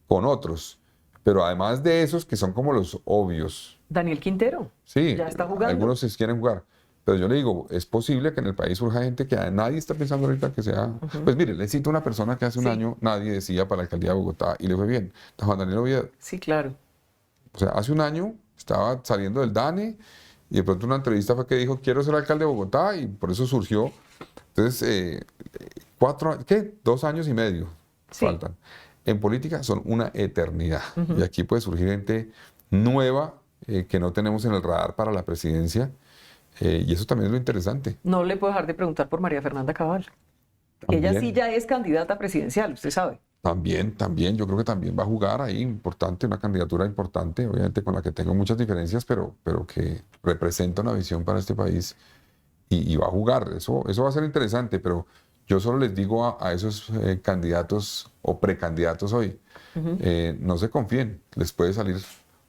B: con otros. Pero además de esos que son como los obvios.
A: Daniel Quintero.
B: Sí,
A: Ya está jugando.
B: algunos se quieren jugar. Pero yo le digo, es posible que en el país surja gente que nadie está pensando ahorita que sea... Pues mire, le cito una persona que hace un año nadie decía para la alcaldía de Bogotá y le fue bien. Juan Daniel Oviedo.
A: Sí, claro.
B: O sea, hace un año estaba saliendo del DANE y de pronto una entrevista fue que dijo, quiero ser alcalde de Bogotá y por eso surgió. Entonces, 2 años y medio faltan. En política son una eternidad. Y aquí puede surgir gente nueva que no tenemos en el radar para la presidencia. Y eso también es lo interesante.
A: No le puedo dejar de preguntar por María Fernanda Cabal.
B: También.
A: Ella sí ya es candidata presidencial, usted sabe.
B: También, yo creo que también va a jugar ahí importante, una candidatura importante, obviamente con la que tengo muchas diferencias, pero que representa una visión para este país y va a jugar. Eso va a ser interesante, pero yo solo les digo a esos candidatos o precandidatos hoy, no se confíen, les puede salir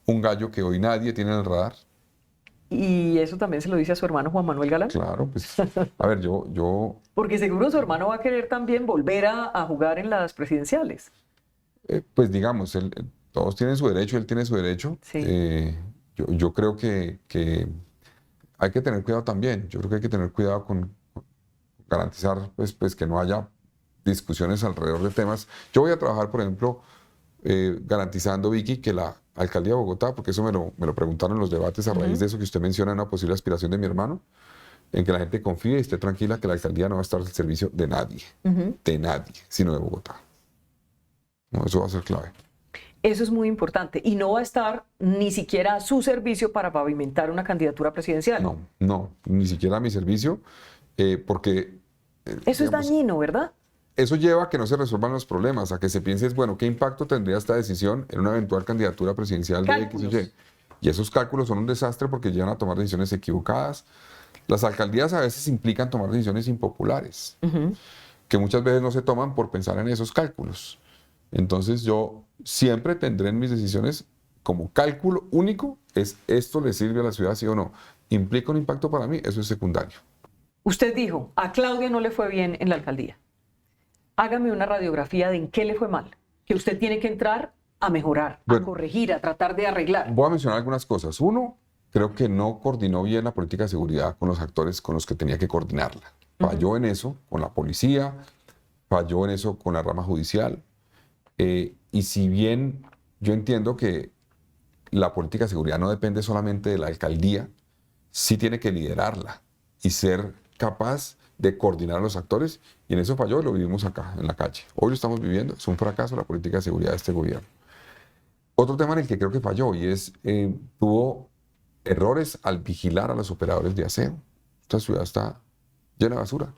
B: un gallo que hoy nadie tiene en el radar.
A: Y eso también se lo dice a su hermano Juan Manuel Galán.
B: Claro, pues, a ver, yo
A: Porque seguro su hermano va a querer también volver a jugar en las presidenciales.
B: pues digamos, todos tienen su derecho, él tiene su derecho.
A: Sí.
B: Yo creo que hay que tener cuidado también. Yo creo que hay que tener cuidado con garantizar pues que no haya discusiones alrededor de temas. Yo voy a trabajar, por ejemplo, garantizando, Vicky, que la alcaldía de Bogotá, porque eso me lo preguntaron en los debates a raíz de eso que usted menciona, una posible aspiración de mi hermano, en que la gente confíe y esté tranquila que la alcaldía no va a estar al servicio de nadie, sino de Bogotá. No, eso va a ser clave.
A: Eso es muy importante. Y no va a estar ni siquiera a su servicio para pavimentar una candidatura presidencial.
B: No, ni siquiera a mi servicio, porque...
A: Eso es dañino, ¿verdad?
B: Eso lleva a que no se resuelvan los problemas, a que se piense, bueno, ¿qué impacto tendría esta decisión en una eventual candidatura presidencial de X o Y? Y esos cálculos son un desastre porque llevan a tomar decisiones equivocadas. Las alcaldías a veces implican tomar decisiones impopulares, que muchas veces no se toman por pensar en esos cálculos. Entonces yo siempre tendré en mis decisiones como cálculo único, es esto le sirve a la ciudad, sí o no. ¿Implica un impacto para mí? Eso es secundario.
A: Usted dijo, a Claudia no le fue bien en la alcaldía. Hágame una radiografía de en qué le fue mal. Que usted tiene que entrar a mejorar, a
B: Bueno,
A: corregir, a tratar de arreglar?
B: voy a mencionar algunas cosas. Uno, creo que no coordinó bien la política de seguridad con los actores con los que tenía que coordinarla. Falló en eso con la policía, falló en eso con la rama judicial. Y si bien yo entiendo que la política de seguridad no depende solamente de la alcaldía, sí tiene que liderarla y ser capaz de coordinar a los actores, y en eso falló y lo vivimos acá, en la calle. Hoy lo estamos viviendo, es un fracaso la política de seguridad de este gobierno. Otro tema en el que creo que falló y es, tuvo errores al vigilar a los operadores de aseo. Esta ciudad está llena de basura.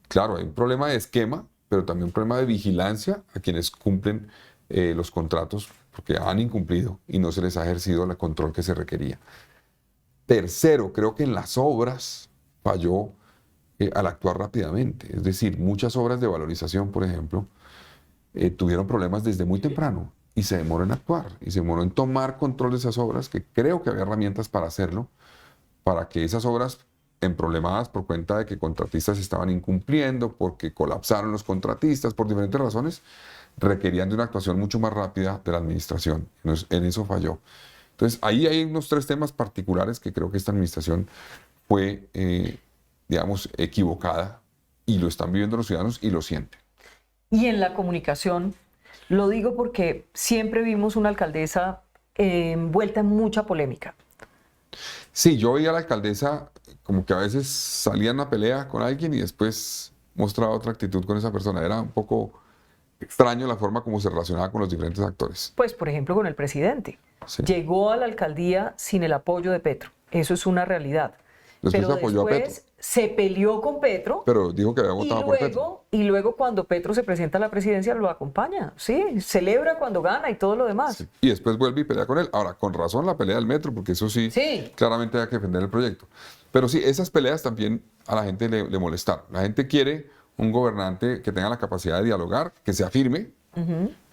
B: Claro, hay un problema de esquema, pero también un problema de vigilancia a quienes cumplen los contratos porque han incumplido y no se les ha ejercido el control que se requería. Tercero, creo que en las obras falló al actuar rápidamente. Es decir, muchas obras de valorización, por ejemplo, tuvieron problemas desde muy temprano y se demoró en actuar y se demoró en tomar control de esas obras, que creo que había herramientas para hacerlo, para que esas obras emproblemadas por cuenta de que contratistas estaban incumpliendo, porque colapsaron los contratistas, por diferentes razones, requerían de una actuación mucho más rápida de la administración. En eso falló. Entonces, ahí hay unos 3 temas particulares que creo que esta administración fue, digamos, equivocada, y lo están viviendo los ciudadanos y lo sienten.
A: Y en la comunicación, lo digo porque siempre vimos una alcaldesa envuelta en mucha polémica.
B: Sí, yo veía a la alcaldesa como que a veces salía en una pelea con alguien y después mostraba otra actitud con esa persona. Era un poco extraño la forma como se relacionaba con los diferentes actores.
A: Pues, por ejemplo, con el presidente.
B: Sí.
A: Llegó a la alcaldía sin el apoyo de Petro. Eso es una realidad.
B: Después
A: Pero
B: apoyó a Petro.
A: después se peleó con Petro.
B: Pero dijo que había votado por Petro.
A: Y luego cuando Petro se presenta a la presidencia lo acompaña, sí, celebra cuando gana y todo lo demás.
B: Sí. Y después vuelve y pelea con él. Ahora, con razón la pelea del metro, porque eso sí, claramente hay que defender el proyecto. Pero sí, esas peleas también a la gente le molestaron. La gente quiere un gobernante que tenga la capacidad de dialogar, que sea firme,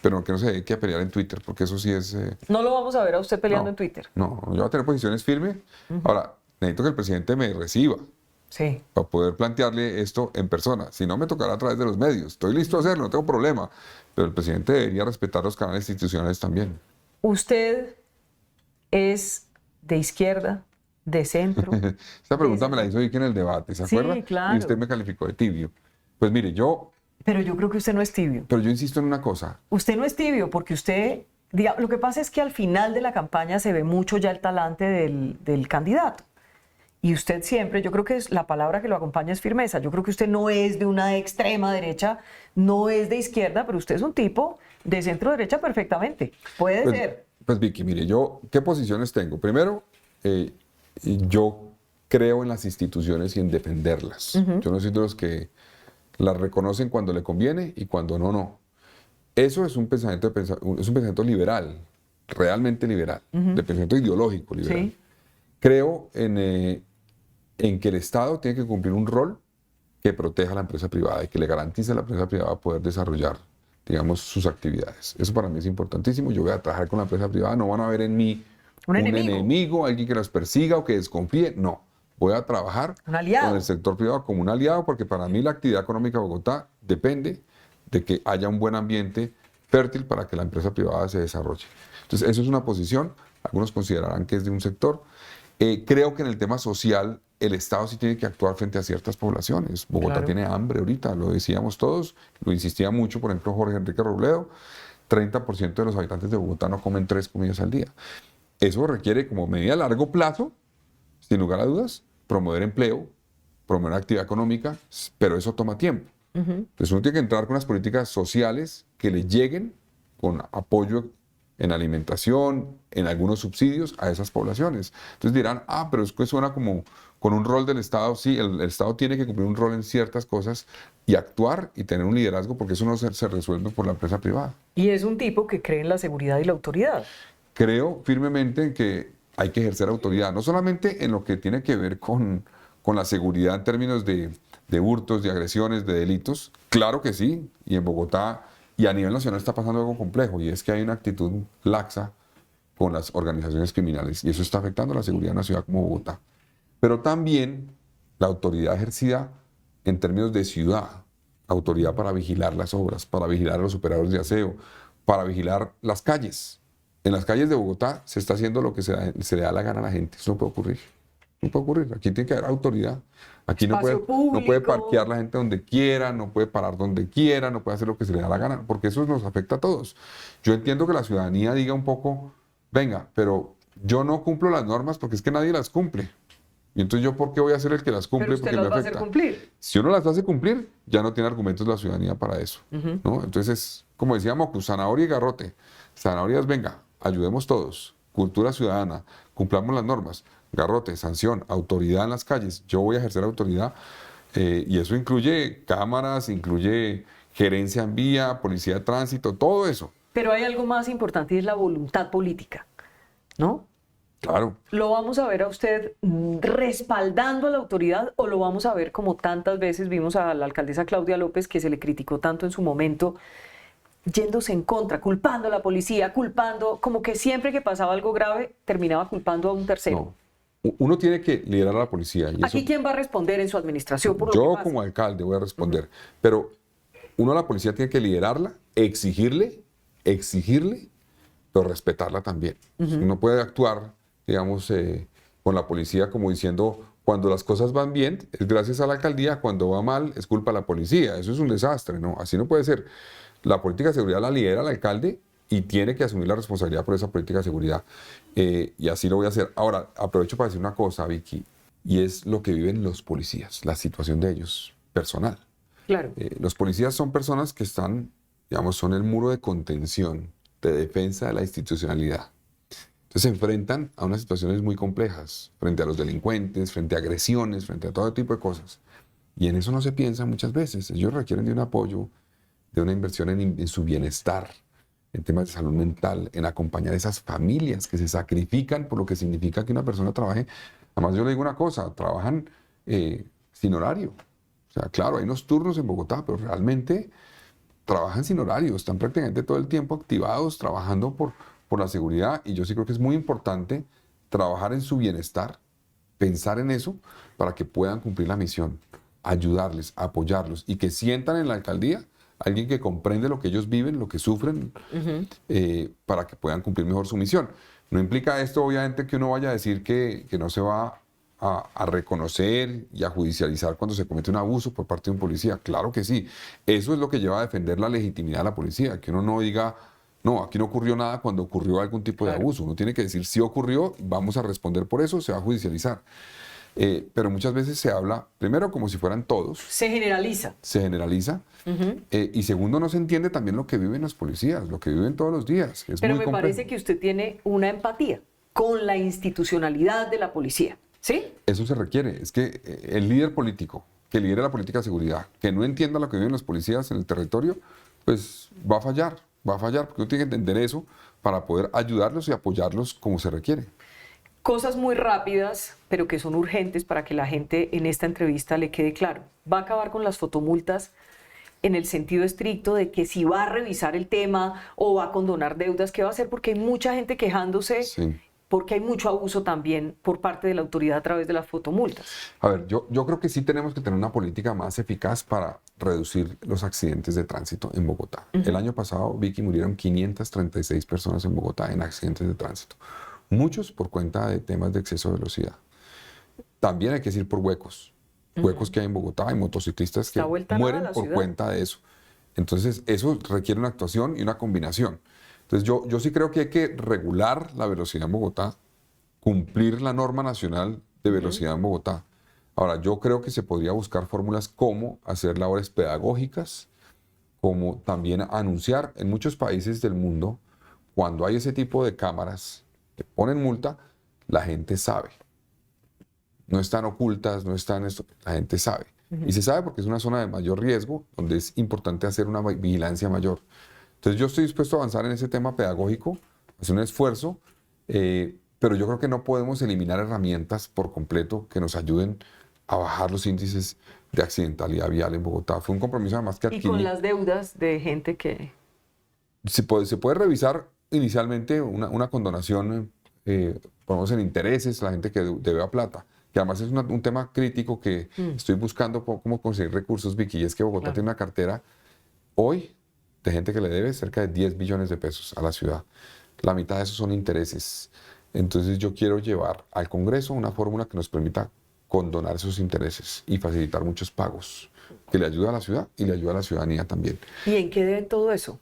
B: pero que no se dedique a pelear en Twitter, porque eso sí es...
A: No lo vamos a ver a usted peleando en Twitter.
B: No, yo voy a tener posiciones firmes. Ahora, necesito que el presidente me reciba.
A: Sí.
B: Para poder plantearle esto en persona. Si no, me tocará a través de los medios. Estoy listo a hacerlo, no tengo problema. Pero el presidente debería respetar los canales institucionales también.
A: ¿Usted es de izquierda, de centro?
B: Esta pregunta me la hizo Vicky en el debate, ¿se acuerda?
A: Sí, claro.
B: Y usted me calificó de tibio. Pues mire,
A: Pero yo creo que usted no es tibio.
B: Pero yo insisto en una cosa.
A: Usted no es tibio porque usted... Lo que pasa es que al final de la campaña se ve mucho ya el talante del candidato. Y usted siempre, yo creo que la palabra que lo acompaña es firmeza. Yo creo que usted no es de una extrema derecha, no es de izquierda, pero usted es un tipo de centro derecha perfectamente. Puede ser.
B: Pues Vicky, mire, ¿qué posiciones tengo? Primero, yo creo en las instituciones y en defenderlas. Yo no soy de los que las reconocen cuando le conviene y cuando no, no. Eso es un pensamiento liberal, realmente liberal, de pensamiento ideológico liberal.
A: Sí.
B: Creo en que el Estado tiene que cumplir un rol que proteja a la empresa privada y que le garantice a la empresa privada poder desarrollar, digamos, sus actividades. Eso para mí es importantísimo. Yo voy a trabajar con la empresa privada, no van a ver en mí un enemigo, alguien que los persiga o que desconfíe. No, voy a trabajar con el sector privado como un aliado, porque para mí la actividad económica de Bogotá depende de que haya un buen ambiente fértil para que la empresa privada se desarrolle. Entonces, eso es una posición. Algunos considerarán que es de un sector. Creo que en el tema social el Estado sí tiene que actuar frente a ciertas poblaciones. Bogotá tiene hambre ahorita, lo decíamos todos, lo insistía mucho, por ejemplo, Jorge Enrique Robledo, 30% de los habitantes de Bogotá no comen 3 comidas al día. Eso requiere, como medida a largo plazo, sin lugar a dudas, promover empleo, promover actividad económica, pero eso toma tiempo. Entonces uno tiene que entrar con unas políticas sociales que le lleguen con apoyo en alimentación, en algunos subsidios a esas poblaciones. Entonces dirán, pero es que suena como con un rol del Estado. Sí, el Estado tiene que cumplir un rol en ciertas cosas y actuar y tener un liderazgo, porque eso no se resuelve por la empresa privada.
A: Y es un tipo que cree en la seguridad y la autoridad.
B: Creo firmemente en que hay que ejercer autoridad, no solamente en lo que tiene que ver con la seguridad en términos de hurtos, de agresiones, de delitos. Claro que sí, y en Bogotá y a nivel nacional está pasando algo complejo, y es que hay una actitud laxa con las organizaciones criminales, y eso está afectando la seguridad de una ciudad como Bogotá. Pero también la autoridad ejercida en términos de ciudad, autoridad para vigilar las obras, para vigilar a los operadores de aseo, para vigilar las calles. En las calles de Bogotá se está haciendo lo que se le da la gana a la gente. Eso no puede ocurrir. No puede ocurrir. Aquí tiene que haber autoridad. Aquí no puede parquear la gente donde quiera, no puede parar donde quiera, no puede hacer lo que se le da la gana, porque eso nos afecta a todos. Yo entiendo que la ciudadanía diga un poco, venga, pero yo no cumplo las normas porque es que nadie las cumple. Y entonces yo, ¿por qué voy a ser el que las cumple?
A: Pero usted
B: porque
A: las
B: me
A: va a hacer
B: afecta.
A: cumplir.
B: Si uno las hace cumplir, ya no tiene argumentos la ciudadanía para eso, ¿no? Entonces, como decía Mocus, zanahoria y garrote. Zanahorias, venga, ayudemos todos. Cultura ciudadana, cumplamos las normas. Garrote, sanción, autoridad en las calles. Yo voy a ejercer autoridad y eso incluye cámaras, incluye gerencia en vía, policía de tránsito, todo eso.
A: Pero hay algo más importante y es la voluntad política, ¿no?
B: Claro.
A: ¿Lo vamos a ver a usted respaldando a la autoridad o lo vamos a ver como tantas veces vimos a la alcaldesa Claudia López, que se le criticó tanto en su momento, yéndose en contra, culpando a la policía, culpando, como que siempre que pasaba algo grave terminaba culpando a un tercero?
B: No. Uno tiene que liderar a la policía. Y
A: ¿Aquí
B: eso,
A: quién va a responder en su administración por lo que
B: yo
A: pasa?
B: como alcalde voy a responder, pero uno a la policía tiene que liderarla, exigirle, pero respetarla también. Uno puede actuar, digamos, con la policía como diciendo, cuando las cosas van bien es gracias a la alcaldía, cuando va mal es culpa de la policía. Eso es un desastre, ¿no? Así no puede ser. La política de seguridad la lidera el alcalde y tiene que asumir la responsabilidad por esa política de seguridad. Y así lo voy a hacer. Ahora, aprovecho para decir una cosa, Vicky, y es lo que viven los policías, la situación de ellos, personal.
A: Claro.
B: Los policías son personas que están, digamos, son el muro de contención, de defensa de la institucionalidad. Entonces se enfrentan a unas situaciones muy complejas, frente a los delincuentes, frente a agresiones, frente a todo tipo de cosas. Y en eso no se piensa muchas veces. Ellos requieren de un apoyo, de una inversión en su bienestar, en temas de salud mental, en acompañar a esas familias que se sacrifican por lo que significa que una persona trabaje. Además, yo le digo una cosa, trabajan sin horario. O sea, claro, hay unos turnos en Bogotá, pero realmente trabajan sin horario, están prácticamente todo el tiempo activados, trabajando por la seguridad, y yo sí creo que es muy importante trabajar en su bienestar, pensar en eso, para que puedan cumplir la misión, ayudarles, apoyarlos, y que sientan en la alcaldía alguien que comprende lo que ellos viven, lo que sufren, para que puedan cumplir mejor su misión. No implica esto, obviamente, que uno vaya a decir que no se va a reconocer y a judicializar cuando se comete un abuso por parte de un policía. Claro que sí. Eso es lo que lleva a defender la legitimidad de la policía, que uno no diga, no, aquí no ocurrió nada cuando ocurrió algún tipo de abuso. Uno tiene que decir, sí ocurrió, vamos a responder por eso, se va a judicializar. Pero muchas veces se habla, primero, como si fueran todos.
A: Se generaliza.
B: Se generaliza. Y segundo, no se entiende también lo que viven los policías, lo que viven todos los días. Es
A: Pero
B: muy
A: me
B: complejo.
A: parece que usted tiene una empatía con la institucionalidad de la policía, ¿sí?
B: Eso se requiere. Es que el líder político que lidera la política de seguridad, que no entienda lo que viven los policías en el territorio, pues va a fallar, porque uno tiene que entender eso para poder ayudarlos y apoyarlos como se requiere.
A: Cosas muy rápidas, pero que son urgentes para que la gente en esta entrevista le quede claro. Va a acabar con las fotomultas en el sentido estricto de que si va a revisar el tema o va a condonar deudas, ¿qué va a hacer? Porque hay mucha gente quejándose, porque hay mucho abuso también por parte de la autoridad a través de las fotomultas.
B: A ver, yo creo que sí tenemos que tener una política más eficaz para reducir los accidentes de tránsito en Bogotá. El año pasado, Vicky, murieron 536 personas en Bogotá en accidentes de tránsito. Muchos por cuenta de temas de exceso de velocidad. También hay que decir por huecos. Huecos que hay en Bogotá, hay motociclistas que mueren por cuenta de eso. Entonces, eso requiere una actuación y una combinación. Entonces, yo sí creo que hay que regular la velocidad en Bogotá, cumplir la norma nacional de velocidad en Bogotá. Ahora, yo creo que se podría buscar fórmulas como hacer labores pedagógicas, como también anunciar en muchos países del mundo, cuando hay ese tipo de cámaras que ponen multa, la gente sabe. No están ocultas, no están esto, la gente sabe. Y se sabe porque es una zona de mayor riesgo, donde es importante hacer una vigilancia mayor. Entonces yo estoy dispuesto a avanzar en ese tema pedagógico, hacer un esfuerzo, pero yo creo que no podemos eliminar herramientas por completo que nos ayuden a bajar los índices de accidentalidad vial en Bogotá. Fue un compromiso además que adquirí.
A: Y con las deudas de gente que...
B: Se puede revisar inicialmente una condonación, ponemos en intereses, la gente que debe plata, que además es un tema crítico que estoy buscando cómo conseguir recursos, Vicky, y es que Bogotá tiene una cartera hoy de gente que le debe cerca de 10 billones de pesos a la ciudad. La mitad de esos son intereses. Entonces yo quiero llevar al Congreso una fórmula que nos permita condonar esos intereses y facilitar muchos pagos, que le ayude a la ciudad y le ayude a la ciudadanía también.
A: ¿Y en qué deben todo eso?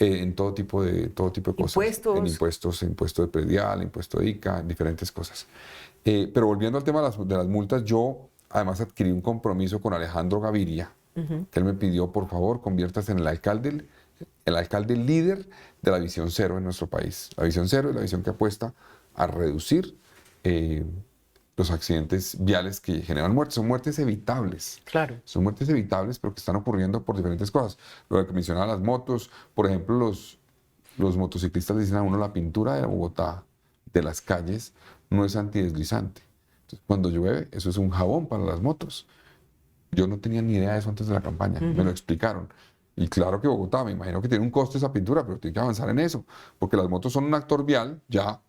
B: En todo tipo de cosas.
A: Impuestos.
B: En impuestos, impuesto de predial, impuesto de ICA, en diferentes cosas. Pero volviendo al tema de las multas, yo además adquirí un compromiso con Alejandro Gaviria, que él me pidió, por favor, conviértase en el alcalde líder de la visión cero en nuestro país. La visión cero es la visión que apuesta a reducir los accidentes viales que generan muertes. Son muertes evitables.
A: Claro.
B: Son muertes evitables, pero que están ocurriendo por diferentes cosas. Lo que mencionaba las motos, por ejemplo, los motociclistas le dicen a uno la pintura de Bogotá, de las calles, no es antideslizante. Entonces, cuando llueve, eso es un jabón para las motos. Yo no tenía ni idea de eso antes de la campaña, me lo explicaron. Y claro que Bogotá, me imagino que tiene un costo esa pintura, pero tiene que avanzar en eso, porque las motos son un actor vial ya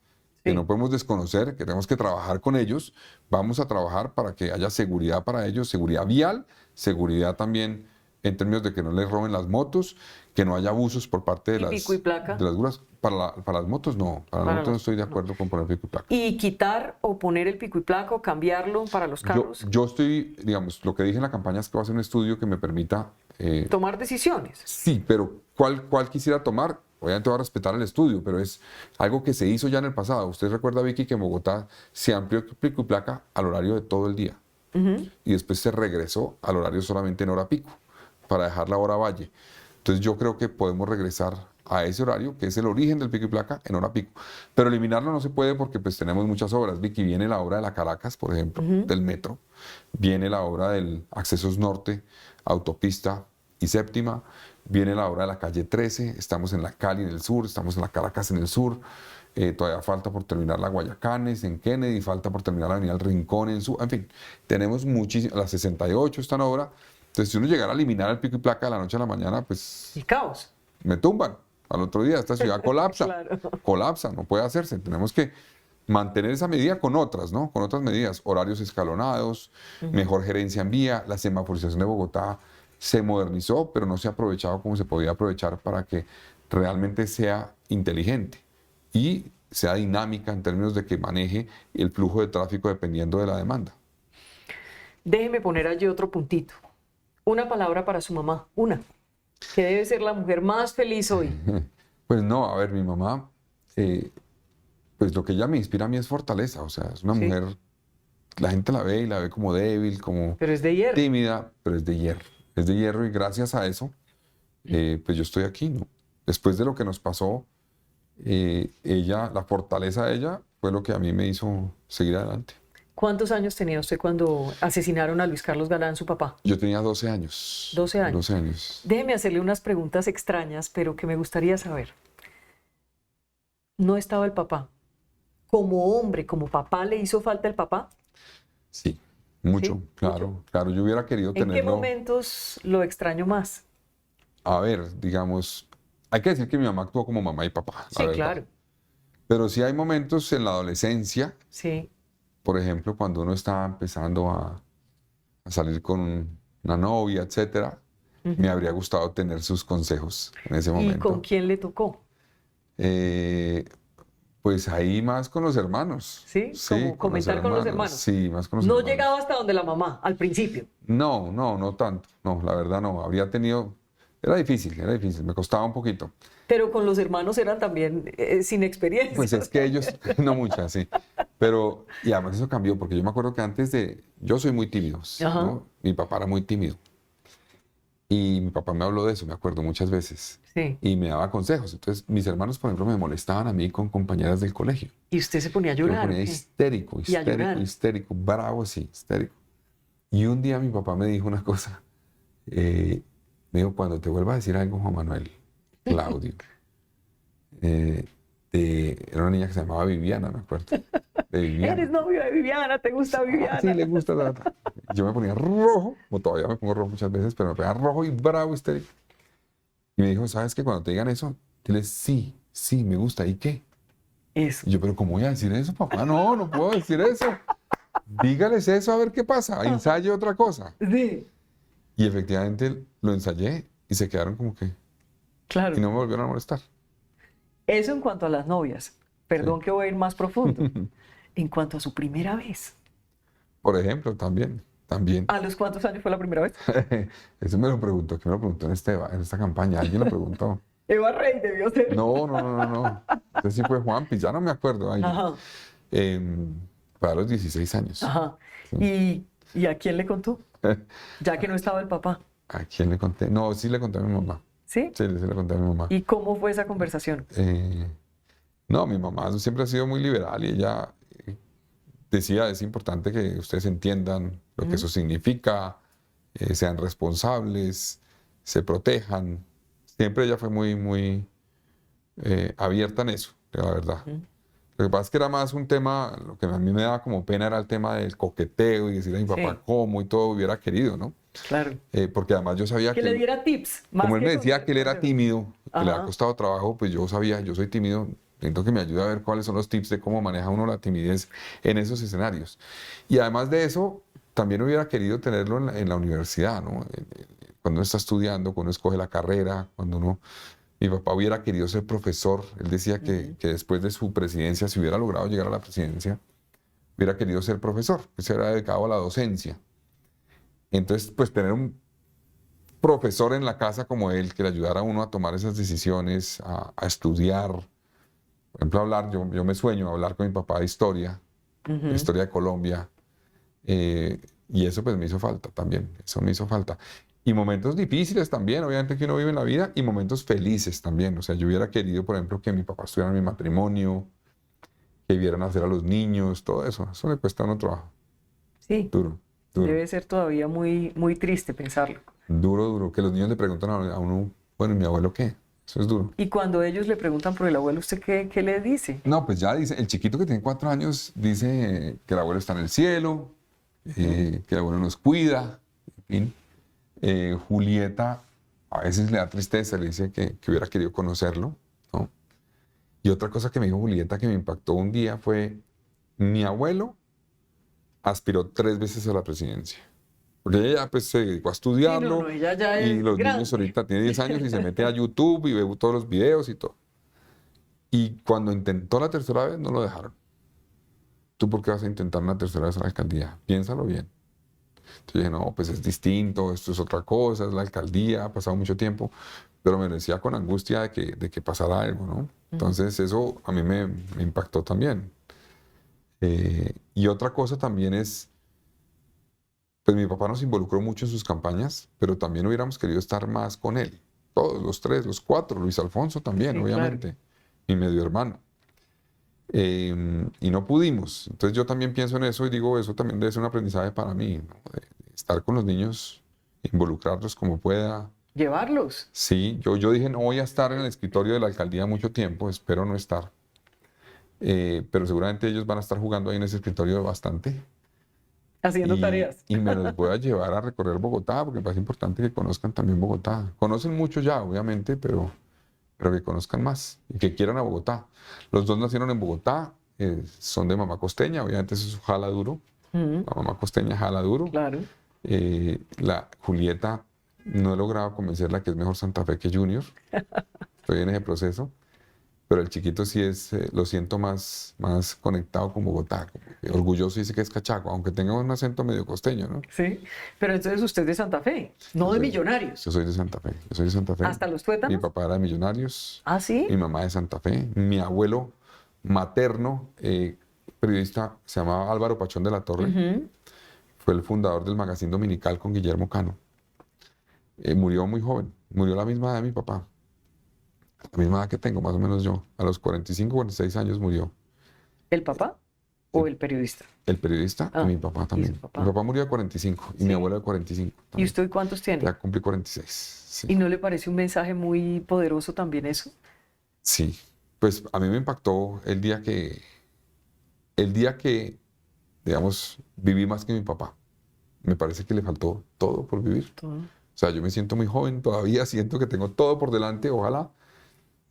B: que no podemos desconocer, que tenemos que trabajar con ellos. Vamos a trabajar para que haya seguridad para ellos, seguridad vial, seguridad también en términos de que no les roben las motos, que no haya abusos por parte de
A: pico y placa?
B: de las grúas. Para las motos no, para las motos no estoy de acuerdo con poner pico y placa.
A: ¿Y quitar o poner el pico y placa o cambiarlo para los carros?
B: Yo estoy, digamos, lo que dije en la campaña es que voy a hacer un estudio que me permita...
A: tomar decisiones.
B: Sí, pero ¿cuál quisiera tomar? Obviamente voy a respetar el estudio, pero es algo que se hizo ya en el pasado. Usted recuerda, Vicky, que en Bogotá se amplió el pico y placa al horario de todo el día. Y después se regresó al horario solamente en hora pico, para dejar la hora valle. Entonces yo creo que podemos regresar a ese horario, que es el origen del pico y placa, en hora pico. Pero eliminarlo no se puede porque pues tenemos muchas obras. Vicky, viene la obra de la Caracas, por ejemplo, del metro. Viene la obra del Accesos Norte, autopista y séptima. Viene la obra de la calle 13, estamos en la Cali en el sur, estamos en la Caracas en el sur, todavía falta por terminar la Guayacanes en Kennedy, falta por terminar la avenida El Rincón en sur, en fin, tenemos muchísimas, la 68 está en obra. Entonces si uno llegara a eliminar el pico y placa de la noche a la mañana, pues...
A: El caos.
B: Me tumban al otro día, esta ciudad colapsa,
A: Claro.
B: colapsa, no puede hacerse, tenemos que mantener esa medida con otras, ¿no? Con otras medidas, horarios escalonados, mejor gerencia en vía, la semaforización de Bogotá se modernizó, pero no se ha aprovechado como se podía aprovechar para que realmente sea inteligente y sea dinámica en términos de que maneje el flujo de tráfico dependiendo de la demanda.
A: Déjeme poner allí otro puntito. Una palabra para su mamá, una, que debe ser la mujer más feliz hoy.
B: Pues no, a ver, mi mamá, pues lo que ella me inspira a mí es fortaleza, o sea, es una mujer, la gente la ve y la ve como débil, como
A: Pero es de hierro.
B: tímida, pero es de hierro. Es de hierro y gracias a eso, pues yo estoy aquí, ¿no? Después de lo que nos pasó, ella, la fortaleza de ella fue lo que a mí me hizo seguir adelante.
A: ¿Cuántos años tenía usted cuando asesinaron a Luis Carlos Galán, su papá?
B: Yo tenía 12 años.
A: 12 años.
B: 12 años.
A: Déjeme hacerle unas preguntas extrañas, pero que me gustaría saber. No estaba el papá. Como hombre, como papá, ¿le hizo falta el papá?
B: Sí, mucho,
A: ¿Sí?
B: claro,
A: Mucho.
B: claro. Yo hubiera querido
A: ¿En qué
B: tenerlo.
A: momentos lo extraño más?
B: A ver, digamos, hay que decir que mi mamá actuó como mamá y papá, la
A: Sí,
B: verdad.
A: claro.
B: Pero sí hay momentos en la adolescencia,
A: Sí.
B: por ejemplo, cuando uno está empezando a salir con una novia, etcétera, me habría gustado tener sus consejos en ese
A: ¿Y
B: momento.
A: con quién le tocó?
B: Pues ahí más con los hermanos.
A: ¿Sí? Como comentar con los hermanos.
B: Sí, más con los
A: No
B: hermanos.
A: llegaba hasta donde la mamá, al principio.
B: No tanto. No, la verdad no. Habría tenido... Era difícil, me costaba un poquito.
A: Pero con los hermanos eran también sin experiencia.
B: Pues es que ellos, no muchas, sí. Pero, y además eso cambió, porque yo me acuerdo que antes de... Yo soy muy tímido, ¿no? Mi papá era muy tímido. Y mi papá me habló de eso, me acuerdo, muchas veces.
A: Sí.
B: Y me daba consejos. Entonces, mis hermanos, por ejemplo, me molestaban a mí con compañeras del colegio.
A: Y usted se ponía a
B: Yo me
A: llorar.
B: ponía
A: ¿o qué?
B: histérico,
A: Y a llorar.
B: histérico, bravo, sí, histérico. Y un día mi papá me dijo una cosa. Me dijo, cuando te vuelva a decir algo, Juan Manuel, Claudio, era una niña que se llamaba Viviana, me acuerdo. De Viviana.
A: Eres novio de Viviana, ¿te gusta Viviana?
B: Sí, le gusta. Yo me ponía rojo, como todavía me pongo rojo muchas veces, pero me ponía rojo y bravo, histérico. Y me dijo, ¿sabes qué? Cuando te digan eso, dile, sí, me gusta. ¿Y qué?
A: Eso.
B: Y yo, ¿pero cómo voy a decir eso, papá? No puedo decir eso. Dígales eso a ver qué pasa. Ensaye otra cosa.
A: Sí.
B: Y efectivamente lo ensayé y se quedaron como que,
A: Claro.
B: y no me volvieron a molestar.
A: Eso en cuanto a las novias. Perdón que voy a ir más profundo. En cuanto a su primera vez.
B: Por ejemplo, también.
A: ¿A los cuántos años fue la primera vez?
B: Eso me lo preguntó, ¿quién me lo preguntó en esta campaña? Alguien lo preguntó.
A: Eva Rey debió ser.
B: No. Entonces sí fue Juanpi, ya no me acuerdo.
A: Ajá.
B: Para los 16 años.
A: Ajá. ¿Y a quién le contó? Ya que no estaba el papá.
B: ¿A quién le conté? No, sí le conté a mi mamá.
A: ¿Sí?
B: Sí, le conté a mi mamá.
A: ¿Y cómo fue esa conversación?
B: No, mi mamá siempre ha sido muy liberal y ella decía, es importante que ustedes entiendan lo que eso significa, sean responsables, se protejan. Siempre ella fue muy abierta en eso, la verdad. Lo que pasa es que era más un tema, lo que a mí me daba como pena era el tema del coqueteo y decirle a mi papá cómo y todo hubiera querido, ¿no?
A: Claro.
B: Porque además yo sabía
A: que le diera tips. Más
B: como él
A: que
B: me decía que él era tímido, que le ha
A: Ajá.
B: costado trabajo, pues yo sabía, yo soy tímido, necesito que me ayude a ver cuáles son los tips de cómo maneja uno la timidez en esos escenarios. Y además de eso, también hubiera querido tenerlo en la universidad, ¿no? Cuando uno está estudiando, cuando uno escoge la carrera, cuando uno... Mi papá hubiera querido ser profesor. Él decía que después de su presidencia, si hubiera logrado llegar a la presidencia, hubiera querido ser profesor, que se hubiera dedicado a la docencia. Entonces, pues tener un profesor en la casa como él, que le ayudara a uno a tomar esas decisiones, a estudiar. Por ejemplo, hablar, yo me sueño hablar con mi papá de historia, de historia de Colombia. Y eso pues me hizo falta también, eso me hizo falta. Y momentos difíciles también, obviamente que uno vive en la vida, y momentos felices también. O sea, yo hubiera querido, por ejemplo, que mi papá estuviera en mi matrimonio, que vieran nacer a los niños, todo eso. Eso le cuesta a uno trabajo.
A: Sí.
B: Duro.
A: Debe ser todavía muy triste pensarlo.
B: Duro. Que los niños le preguntan a uno, bueno, ¿y mi abuelo qué? Eso es duro.
A: Y cuando ellos le preguntan por el abuelo, ¿usted qué le dice?
B: No, pues ya dice, el chiquito que tiene 4 años dice que el abuelo está en el cielo, que el abuelo nos cuida, en fin. Julieta a veces le da tristeza, le dice que hubiera querido conocerlo, ¿no? Y otra cosa que me dijo Julieta que me impactó un día fue, mi abuelo aspiró 3 veces a la presidencia. Porque ella pues se dedicó a estudiarlo,
A: ella ya
B: y
A: es
B: los
A: grande.
B: niños ahorita tiene 10 años y se mete a YouTube y ve todos los videos y todo. Y cuando intentó la tercera vez no lo dejaron. ¿Tú por qué vas a intentar una tercera vez a la alcaldía? Piénsalo bien. Entonces dije, no, pues es distinto, esto es otra cosa, es la alcaldía, ha pasado mucho tiempo, pero me decía con angustia de que pasara algo, ¿no? Entonces eso a mí me impactó también. Y otra cosa también es, pues mi papá nos involucró mucho en sus campañas, pero también hubiéramos querido estar más con él. Todos, los 3, los 4, Luis Alfonso también,
A: Sí,
B: obviamente,
A: claro.
B: mi medio hermano. Y no pudimos. Entonces yo también pienso en eso y digo, eso también debe ser un aprendizaje para mí, ¿no? De estar con los niños, involucrarlos como pueda.
A: Llevarlos.
B: Sí, yo dije, no voy a estar en el escritorio de la alcaldía mucho tiempo, espero no estar. Pero seguramente ellos van a estar jugando ahí en ese escritorio bastante.
A: Haciendo tareas.
B: Y me los voy a llevar a recorrer Bogotá, porque me parece importante que conozcan también Bogotá. Conocen mucho ya, obviamente, pero que conozcan más y que quieran a Bogotá. Los 2 nacieron en Bogotá, son de mamá costeña, obviamente eso es jala duro. La mamá costeña jala duro.
A: Claro.
B: La Julieta, no he logrado convencerla que es mejor Santa Fe que Junior. Estoy en ese proceso. Pero el chiquito sí es, lo siento más conectado con Bogotá, orgulloso, dice que es cachaco, aunque tenga un acento medio costeño, ¿no?
A: Sí, pero entonces usted es de Santa Fe, no de Millonarios.
B: Yo soy de Santa Fe, yo soy de Santa Fe.
A: ¿Hasta los tuétanos?
B: Mi papá era de Millonarios.
A: ¿Ah, sí?
B: Mi mamá de Santa Fe. Mi abuelo materno, periodista, se llamaba Álvaro Pachón de la Torre. Fue el fundador del Magazine Dominical con Guillermo Cano. Murió muy joven, murió a la misma edad de mi papá. La misma edad que tengo, más o menos yo. A los 45, 46 años murió.
A: ¿El papá o el periodista?
B: El periodista y mi papá también. Mi papá murió de 45 y mi abuelo de 45. También.
A: ¿Y usted cuántos tiene?
B: Ya cumplí 46. Sí.
A: ¿Y no le parece un mensaje muy poderoso también eso?
B: Sí, pues a mí me impactó el día que, digamos, viví más que mi papá. Me parece que le faltó todo por vivir.
A: Todo.
B: O sea, yo me siento muy joven todavía, siento que tengo todo por delante, ojalá.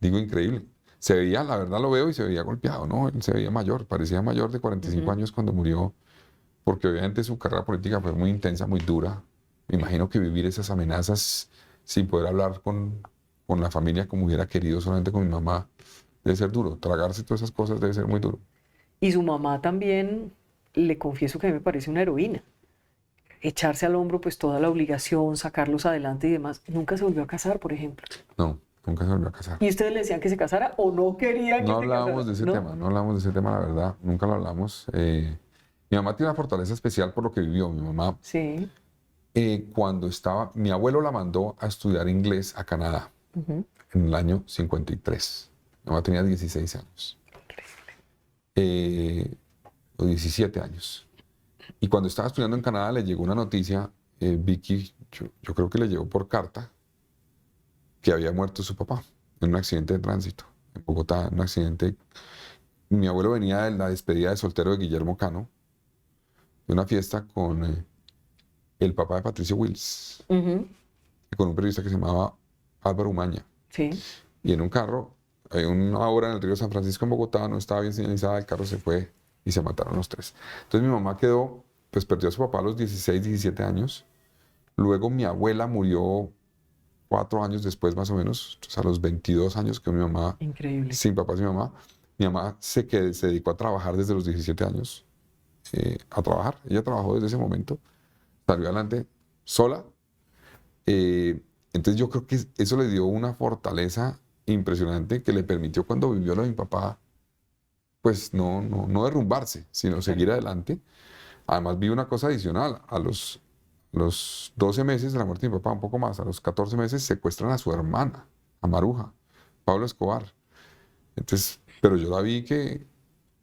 B: Digo, increíble. Se veía, la verdad lo veo y se veía golpeado, ¿no? Él se veía mayor, parecía mayor de 45 años cuando murió, porque obviamente su carrera política fue muy intensa, muy dura. Me imagino que vivir esas amenazas sin poder hablar con con la familia como hubiera querido, solamente con mi mamá. Debe ser duro, tragarse todas esas cosas debe ser muy duro.
A: Y su mamá también, le confieso que a mí me parece una heroína. Echarse al hombro pues toda la obligación, sacarlos adelante y demás. Nunca se volvió a casar, por ejemplo.
B: No, nunca se volvió a casar.
A: ¿Y ustedes le decían que se casara o no querían que
B: No
A: se casara?
B: hablábamos de ese
A: ¿No?
B: tema, no hablamos de ese tema, la verdad, nunca lo hablamos. Mi mamá tiene una fortaleza especial por lo que vivió. Mi mamá,
A: Sí.
B: cuando estaba, mi abuelo la mandó a estudiar inglés a Canadá
A: Ujú.
B: en el año 53. Mi mamá tenía 16 años. O 17 años. Y cuando estaba estudiando en Canadá le llegó una noticia, Vicky, yo creo que le llegó por carta, que había muerto su papá en un accidente de tránsito en Bogotá, un accidente. Mi abuelo venía de la despedida de soltero de Guillermo Cano, de una fiesta con el papá de Patricio Wills,
A: Ujú.
B: y con un periodista que se llamaba Álvaro Umaña.
A: Sí.
B: Y en un carro, hay una obra en el río San Francisco en Bogotá, no estaba bien señalizada, el carro se fue y se mataron los tres. Entonces mi mamá quedó, pues perdió a su papá a los 16, 17 años. Luego mi abuela murió 4 años después más o menos, entonces a los 22 años que mi mamá,
A: Increíble.
B: sin papá y mi mamá se dedicó a trabajar desde los 17 años, a trabajar. Ella trabajó desde ese momento, salió adelante sola. Entonces yo creo que eso le dio una fortaleza impresionante que le permitió cuando vivió lo de mi papá, pues no derrumbarse, sino seguir adelante. Además vi una cosa adicional, a los 12 meses de la muerte de mi papá, un poco más, a los 14 meses secuestran a su hermana, a Maruja, Pablo Escobar. Entonces, pero yo la vi que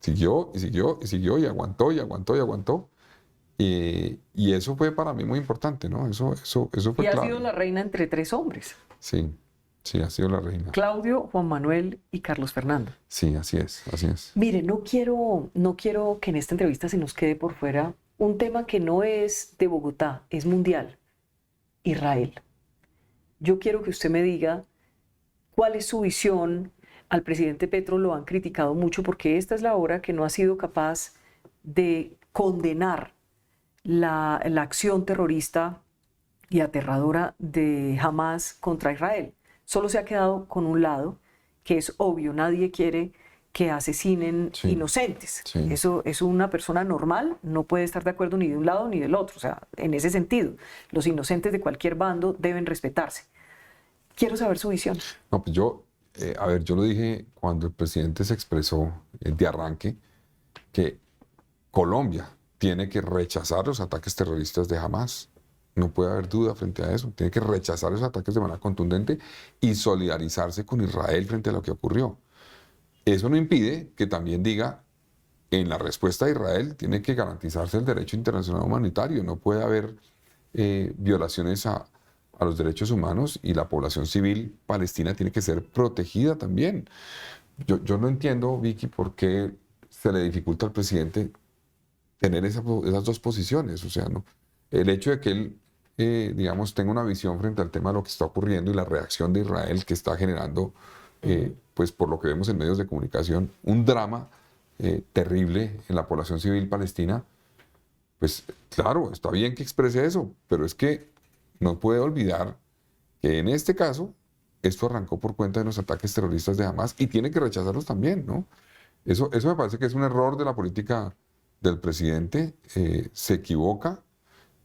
B: siguió y siguió y siguió y aguantó y aguantó y aguantó. Y eso fue para mí muy importante, ¿no? Eso fue
A: Y ha
B: clave.
A: sido la reina entre 3 hombres.
B: Sí, sí, ha sido la reina.
A: Claudio, Juan Manuel y Carlos Fernando.
B: Sí, así es, así es.
A: Mire, no quiero que en esta entrevista se nos quede por fuera un tema que no es de Bogotá, es mundial. Israel. Yo quiero que usted me diga cuál es su visión. Al presidente Petro lo han criticado mucho porque esta es la hora que no ha sido capaz de condenar la acción terrorista y aterradora de Hamás contra Israel. Solo se ha quedado con un lado, que es obvio, nadie quiere que asesinen
B: Sí,
A: inocentes.
B: sí.
A: Eso es, una persona normal no puede estar de acuerdo ni de un lado ni del otro. O sea, en ese sentido, los inocentes de cualquier bando deben respetarse. Quiero saber su visión.
B: No, pues yo lo dije cuando el presidente se expresó de arranque, que Colombia tiene que rechazar los ataques terroristas de Hamás. No puede haber duda frente a eso. Tiene que rechazar esos ataques de manera contundente y solidarizarse con Israel frente a lo que ocurrió. Eso no impide que también diga, en la respuesta de Israel tiene que garantizarse el derecho internacional humanitario. No puede haber violaciones a los derechos humanos y la población civil palestina tiene que ser protegida también. Yo no entiendo, Vicky, por qué se le dificulta al presidente tener esas dos posiciones. O sea, ¿no? El hecho de que él, digamos, tenga una visión frente al tema de lo que está ocurriendo y la reacción de Israel que está generando, pues por lo que vemos en medios de comunicación, un drama terrible en la población civil palestina, pues claro, está bien que exprese eso, pero es que no puede olvidar que en este caso esto arrancó por cuenta de los ataques terroristas de Hamás y tiene que rechazarlos también, ¿no? Eso me parece que es un error de la política del presidente, se equivoca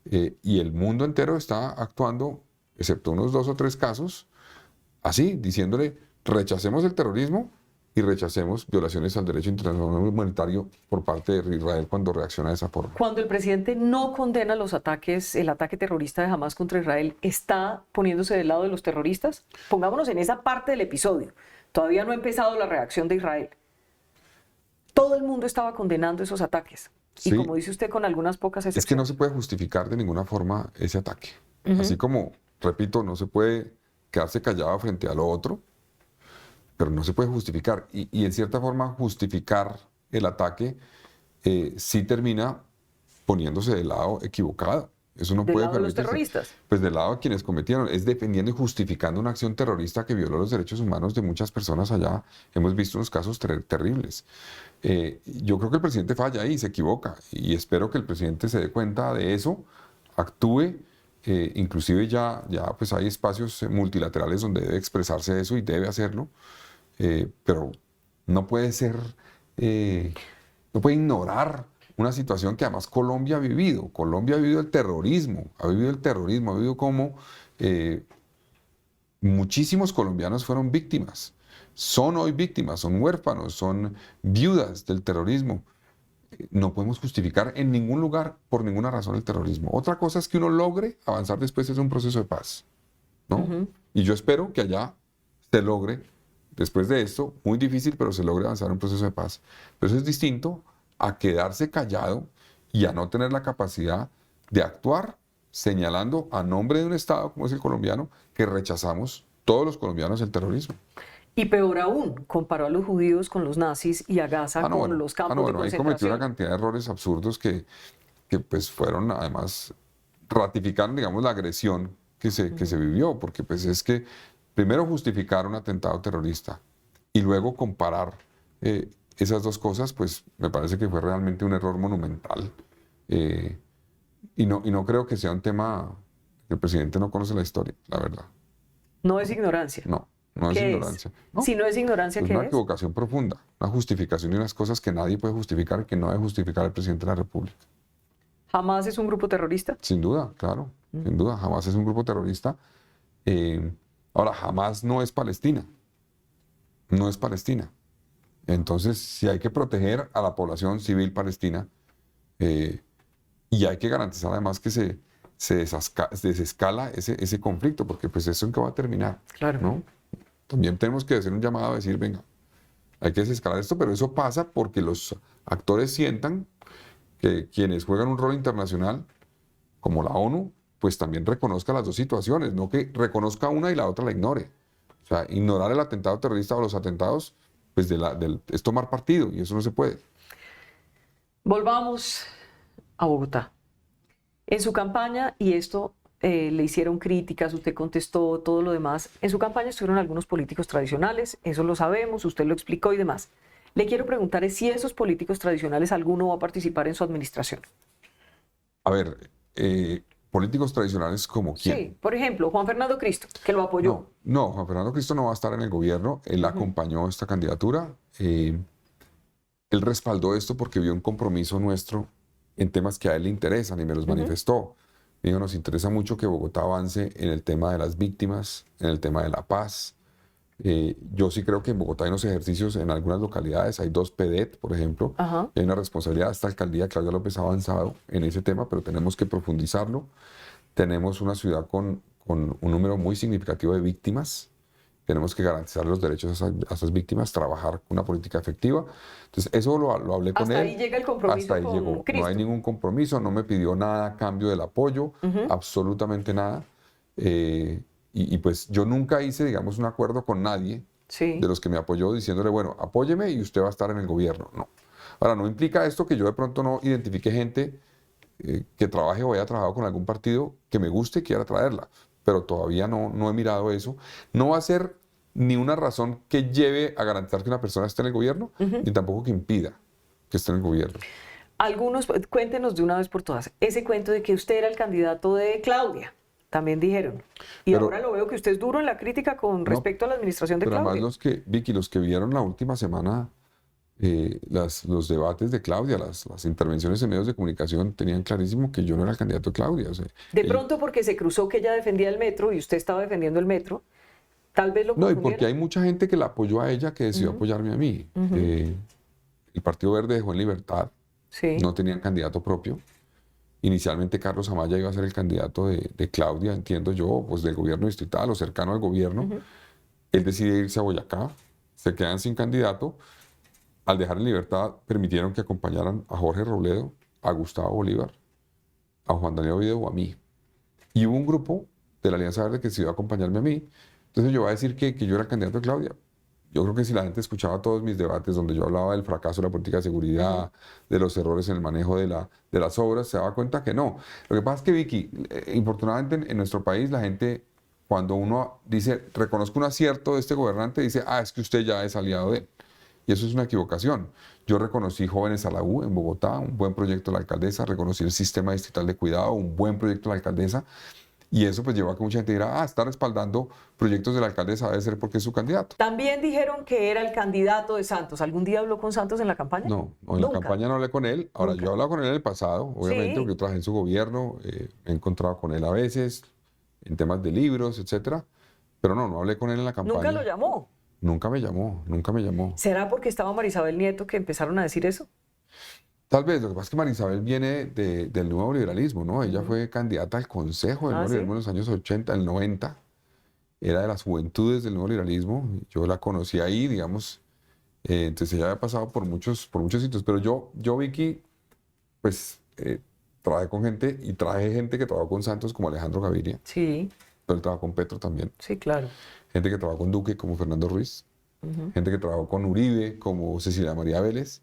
B: y el mundo entero está actuando, excepto unos 2 o 3 casos, así, diciéndole rechacemos el terrorismo y rechacemos violaciones al derecho internacional humanitario por parte de Israel cuando reacciona de esa forma.
A: Cuando el presidente no condena los ataques, el ataque terrorista de Hamás contra Israel, ¿está poniéndose del lado de los terroristas? Pongámonos en esa parte del episodio. Todavía no ha empezado la reacción de Israel. Todo el mundo estaba condenando esos ataques.
B: Sí.
A: Y como dice usted, con algunas pocas excepciones.
B: Es que no se puede justificar de ninguna forma ese ataque. Así como, repito, no se puede quedarse callado frente a lo otro, pero no se puede justificar. Y en cierta forma justificar el ataque sí termina poniéndose del lado equivocado. Eso no
A: ¿Del
B: puede
A: lado de los
B: permitirse.
A: terroristas?
B: Pues del lado de quienes cometieron, es defendiendo y justificando una acción terrorista que violó los derechos humanos de muchas personas allá. Hemos visto unos casos terribles. Yo creo que el presidente falla ahí, se equivoca, y espero que el presidente se dé cuenta de eso, actúe inclusive ya pues hay espacios multilaterales donde debe expresarse eso y debe hacerlo, pero no puede ser, no puede ignorar una situación que además Colombia ha vivido. Colombia ha vivido el terrorismo, ha vivido como muchísimos colombianos fueron víctimas, son hoy víctimas, son huérfanos, son viudas del terrorismo. No podemos justificar en ningún lugar, por ninguna razón, el terrorismo. Otra cosa es que uno logre avanzar después de un proceso de paz, ¿no? Y yo espero que allá se logre, después de esto, muy difícil, pero se logre avanzar en un proceso de paz. Pero eso es distinto a quedarse callado y a no tener la capacidad de actuar señalando a nombre de un Estado como es el colombiano, que rechazamos todos los colombianos el terrorismo.
A: Y peor aún, comparó a los judíos con los nazis y a Gaza con los campos de
B: ahí cometió
A: concentración.
B: una cantidad de errores absurdos que pues fueron, además, ratificaron, digamos, la agresión que se vivió, porque pues es que primero justificar un atentado terrorista y luego comparar esas dos cosas, pues me parece que fue realmente un error monumental. Y no creo que sea un tema que el presidente no conoce la historia, la verdad.
A: No es ignorancia.
B: No es ignorancia. No,
A: si no es ignorancia, ¿qué es?
B: Una equivocación profunda, una justificación de unas cosas que nadie puede justificar y que no debe justificar el presidente de la República.
A: ¿Hamás es un grupo terrorista?
B: Sin duda, claro, sin duda. Hamás es un grupo terrorista. Ahora, Hamás no es Palestina. No es Palestina. Entonces, si hay que proteger a la población civil palestina y hay que garantizar además que se desescala ese conflicto, porque pues eso en qué va a terminar.
A: Claro.
B: ¿No? También tenemos que hacer un llamado a decir, venga, hay que desescalar esto, pero eso pasa porque los actores sientan que quienes juegan un rol internacional, como la ONU, pues también reconozca las dos situaciones, no que reconozca una y la otra la ignore. O sea, ignorar el atentado terrorista o los atentados, pues es tomar partido, y eso no se puede.
A: Volvamos a Bogotá. En su campaña, y esto le hicieron críticas, usted contestó, todo lo demás. En su campaña estuvieron algunos políticos tradicionales, eso lo sabemos, usted lo explicó y demás. Le quiero preguntar si esos políticos tradicionales, alguno va a participar en su administración.
B: A ver, políticos tradicionales como quién.
A: Sí, por ejemplo, Juan Fernando Cristo, que lo apoyó.
B: No, Juan Fernando Cristo no va a estar en el gobierno, él acompañó esta candidatura, él respaldó esto porque vio un compromiso nuestro en temas que a él le interesan y me los manifestó. Digo, nos interesa mucho que Bogotá avance en el tema de las víctimas, en el tema de la paz. Yo sí creo que en Bogotá hay unos ejercicios en algunas localidades, hay 2 PEDET, por ejemplo, hay una responsabilidad de esta alcaldía, Claudia López ha avanzado en ese tema, pero tenemos que profundizarlo. Tenemos una ciudad con un número muy significativo de víctimas, tenemos que garantizar los derechos a esas víctimas, trabajar con una política efectiva. Entonces, eso lo hablé con él.
A: Hasta ahí llega el compromiso.
B: Hasta ahí llegó.
A: Cristo.
B: No hay ningún compromiso, no me pidió nada a cambio del apoyo, absolutamente nada. Y pues yo nunca hice, digamos, un acuerdo con nadie de los que me apoyó diciéndole, bueno, apóyeme y usted va a estar en el gobierno. No. Ahora, no implica esto que yo de pronto no identifique gente que trabaje o haya trabajado con algún partido que me guste y quiera traerla, pero todavía no he mirado eso. No va a ser ni una razón que lleve a garantizar que una persona esté en el gobierno, ni tampoco que impida que esté en el gobierno.
A: Algunos, cuéntenos de una vez por todas, ese cuento de que usted era el candidato de Claudia, también dijeron. Y pero, ahora lo veo que usted es duro en la crítica con respecto a la administración de Claudia.
B: Pero además Vicky, los que vieron la última semana los debates de Claudia, las intervenciones en medios de comunicación tenían clarísimo que yo no era el candidato de Claudia. O sea,
A: de pronto porque se cruzó que ella defendía el metro y usted estaba defendiendo el metro, tal vez lo confundieron.
B: No, y porque hay mucha gente que la apoyó a ella que decidió apoyarme a mí. El Partido Verde dejó en libertad, no tenían candidato propio. Inicialmente Carlos Amaya iba a ser el candidato de Claudia, entiendo yo, pues del gobierno distrital o cercano al gobierno. Él decide irse a Boyacá, se quedan sin candidato. Al dejar en libertad, permitieron que acompañaran a Jorge Robledo, a Gustavo Bolívar, a Juan Daniel Oviedo o a mí. Y hubo un grupo de la Alianza Verde que decidió acompañarme a mí. Entonces yo voy a decir que yo era el candidato de Claudia. Yo creo que si la gente escuchaba todos mis debates donde yo hablaba del fracaso de la política de seguridad, de los errores en el manejo de las obras, se daba cuenta que no. Lo que pasa es que, Vicky, infortunadamente en nuestro país la gente, cuando uno dice, reconozco un acierto de este gobernante, dice, es que usted ya es aliado de él. Y eso es una equivocación. Yo reconocí Jóvenes a la U en Bogotá, un buen proyecto de la alcaldesa, reconocí el sistema distrital de cuidado, un buen proyecto de la alcaldesa, Y eso pues llevó a que mucha gente dirá, está respaldando proyectos del alcalde, sabe ser porque es su candidato.
A: También dijeron que era el candidato de Santos. ¿Algún día habló con Santos en la campaña?
B: No, en la campaña no hablé con él. Ahora,
A: Nunca.
B: yo he hablado con él en el pasado, obviamente,
A: Sí.
B: porque yo trabajé en su gobierno, me he encontrado con él a veces, en temas de libros, etcétera. Pero no hablé con él en la campaña.
A: ¿Nunca lo llamó?
B: Nunca me llamó, nunca me llamó.
A: ¿Será porque estaba Marisabel Nieto que empezaron a decir eso?
B: Tal vez, lo que pasa es que Marisabel viene del nuevo liberalismo, ¿no? Ella fue candidata al Consejo del nuevo
A: ¿sí?
B: liberalismo en los años 80, el 90. Era de las juventudes del nuevo liberalismo. Yo la conocí ahí, digamos. Entonces ella había pasado por muchos sitios. Pero yo Vicky, pues trabajé con gente y traje gente que trabajó con Santos como Alejandro Gaviria.
A: Sí.
B: Pero él trabajó con Petro también.
A: Sí, claro.
B: Gente que trabajó con Duque como Fernando Ruiz. Gente que trabajó con Uribe como Cecilia María Vélez.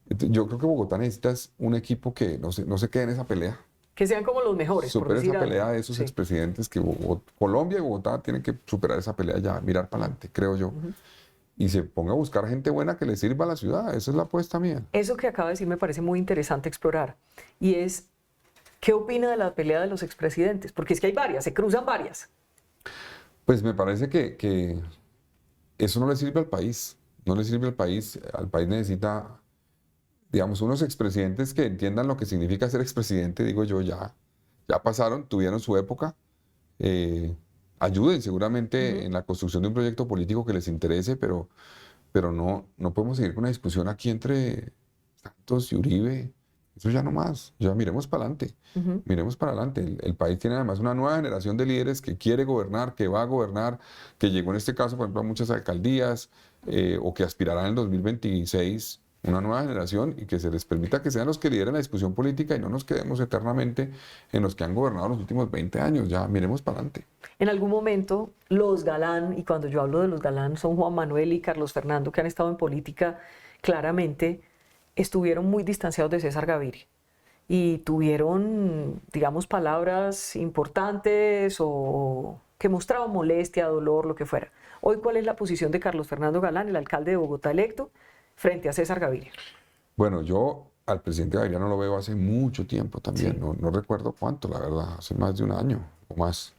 B: Yo creo que Bogotá necesitas un equipo que no se quede en esa pelea.
A: Que sean como los mejores, por
B: Supera
A: decir
B: esa
A: algo.
B: pelea de esos expresidentes que Colombia y Bogotá tienen que superar esa pelea ya, mirar para adelante, creo yo. Y se ponga a buscar gente buena que le sirva a la ciudad. Esa es la apuesta mía.
A: Eso que acaba de decir me parece muy interesante explorar. Y es, ¿qué opina de la pelea de los expresidentes? Porque es que hay varias, se cruzan varias.
B: Pues me parece que eso no le sirve al país. No le sirve al país. Al país necesita, digamos, unos expresidentes que entiendan lo que significa ser expresidente. Digo yo, ya pasaron, tuvieron su época. Ayuden seguramente en la construcción de un proyecto político que les interese, pero no podemos seguir con una discusión aquí entre Santos y Uribe. Eso ya no más. Ya miremos para adelante. Miremos para adelante. El país tiene además una nueva generación de líderes que quiere gobernar, que va a gobernar, que llegó en este caso, por ejemplo, a muchas alcaldías o que aspirarán en el 2026. Una nueva generación y que se les permita que sean los que lideren la discusión política y no nos quedemos eternamente en los que han gobernado los últimos 20 años. Ya miremos para adelante.
A: En algún momento, los Galán, y cuando yo hablo de los Galán, son Juan Manuel y Carlos Fernando, que han estado en política claramente, estuvieron muy distanciados de César Gaviria. Y tuvieron, digamos, palabras importantes o que mostraban molestia, dolor, lo que fuera. Hoy, ¿cuál es la posición de Carlos Fernando Galán, el alcalde de Bogotá electo, frente a César Gaviria?
B: Bueno, yo al presidente Gaviria no lo veo hace mucho tiempo también,
A: Sí.
B: no recuerdo cuánto, la verdad, hace más de un año o más.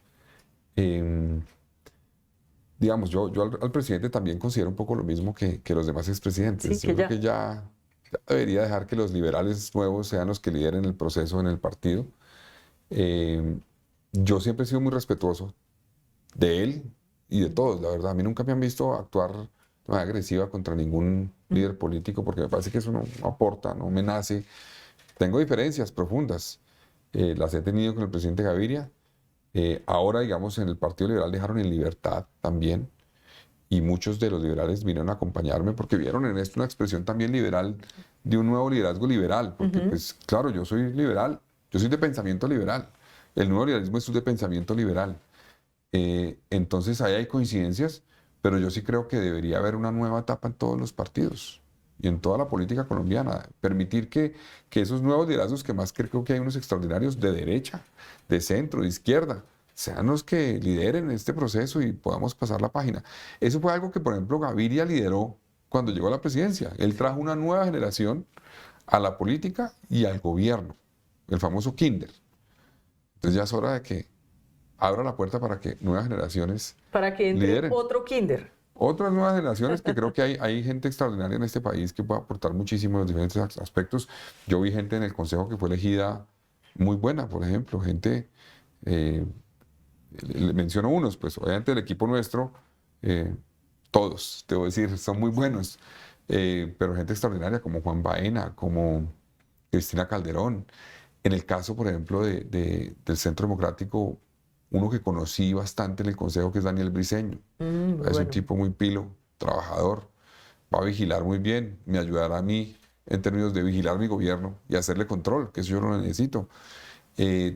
B: Digamos, yo al presidente también considero un poco lo mismo que los demás expresidentes.
A: Sí,
B: Yo
A: que
B: creo que ya debería dejar que los liberales nuevos sean los que lideren el proceso en el partido. Yo siempre he sido muy respetuoso de él y de todos, la verdad. A mí nunca me han visto actuar de manera agresiva contra ningún líder político porque me parece que eso no aporta, no me nace. Tengo diferencias profundas. Las he tenido con el presidente Gaviria. Ahora, digamos, en el Partido Liberal dejaron en libertad también. Y muchos de los liberales vinieron a acompañarme porque vieron en esto una expresión también liberal de un nuevo liderazgo liberal. Porque, pues, claro, yo soy liberal, yo soy de pensamiento liberal. El nuevo liberalismo es de pensamiento liberal. Entonces, ahí hay coincidencias, pero yo sí creo que debería haber una nueva etapa en todos los partidos y en toda la política colombiana. Permitir que esos nuevos liderazgos, que más creo que hay unos extraordinarios de derecha, de centro, de izquierda, sean los que lideren este proceso y podamos pasar la página. Eso fue algo que, por ejemplo, Gaviria lideró cuando llegó a la presidencia. Él trajo una nueva generación a la política y al gobierno, el famoso kinder. Entonces ya es hora de que abra la puerta para que nuevas generaciones
A: para que entre
B: lideren.
A: Otro kinder.
B: Otras nuevas generaciones que creo que hay gente extraordinaria en este país que puede aportar muchísimo en los diferentes aspectos. Yo vi gente en el consejo que fue elegida muy buena, por ejemplo, gente... le menciono unos, pues obviamente el equipo nuestro, todos, debo decir, son muy buenos, pero gente extraordinaria como Juan Baena, como Cristina Calderón. En el caso, por ejemplo, del Centro Democrático, uno que conocí bastante en el consejo, que es Daniel Briceño. Es un tipo muy pilo, trabajador, va a vigilar muy bien, me ayudará a mí en términos de vigilar mi gobierno y hacerle control, que eso yo lo necesito.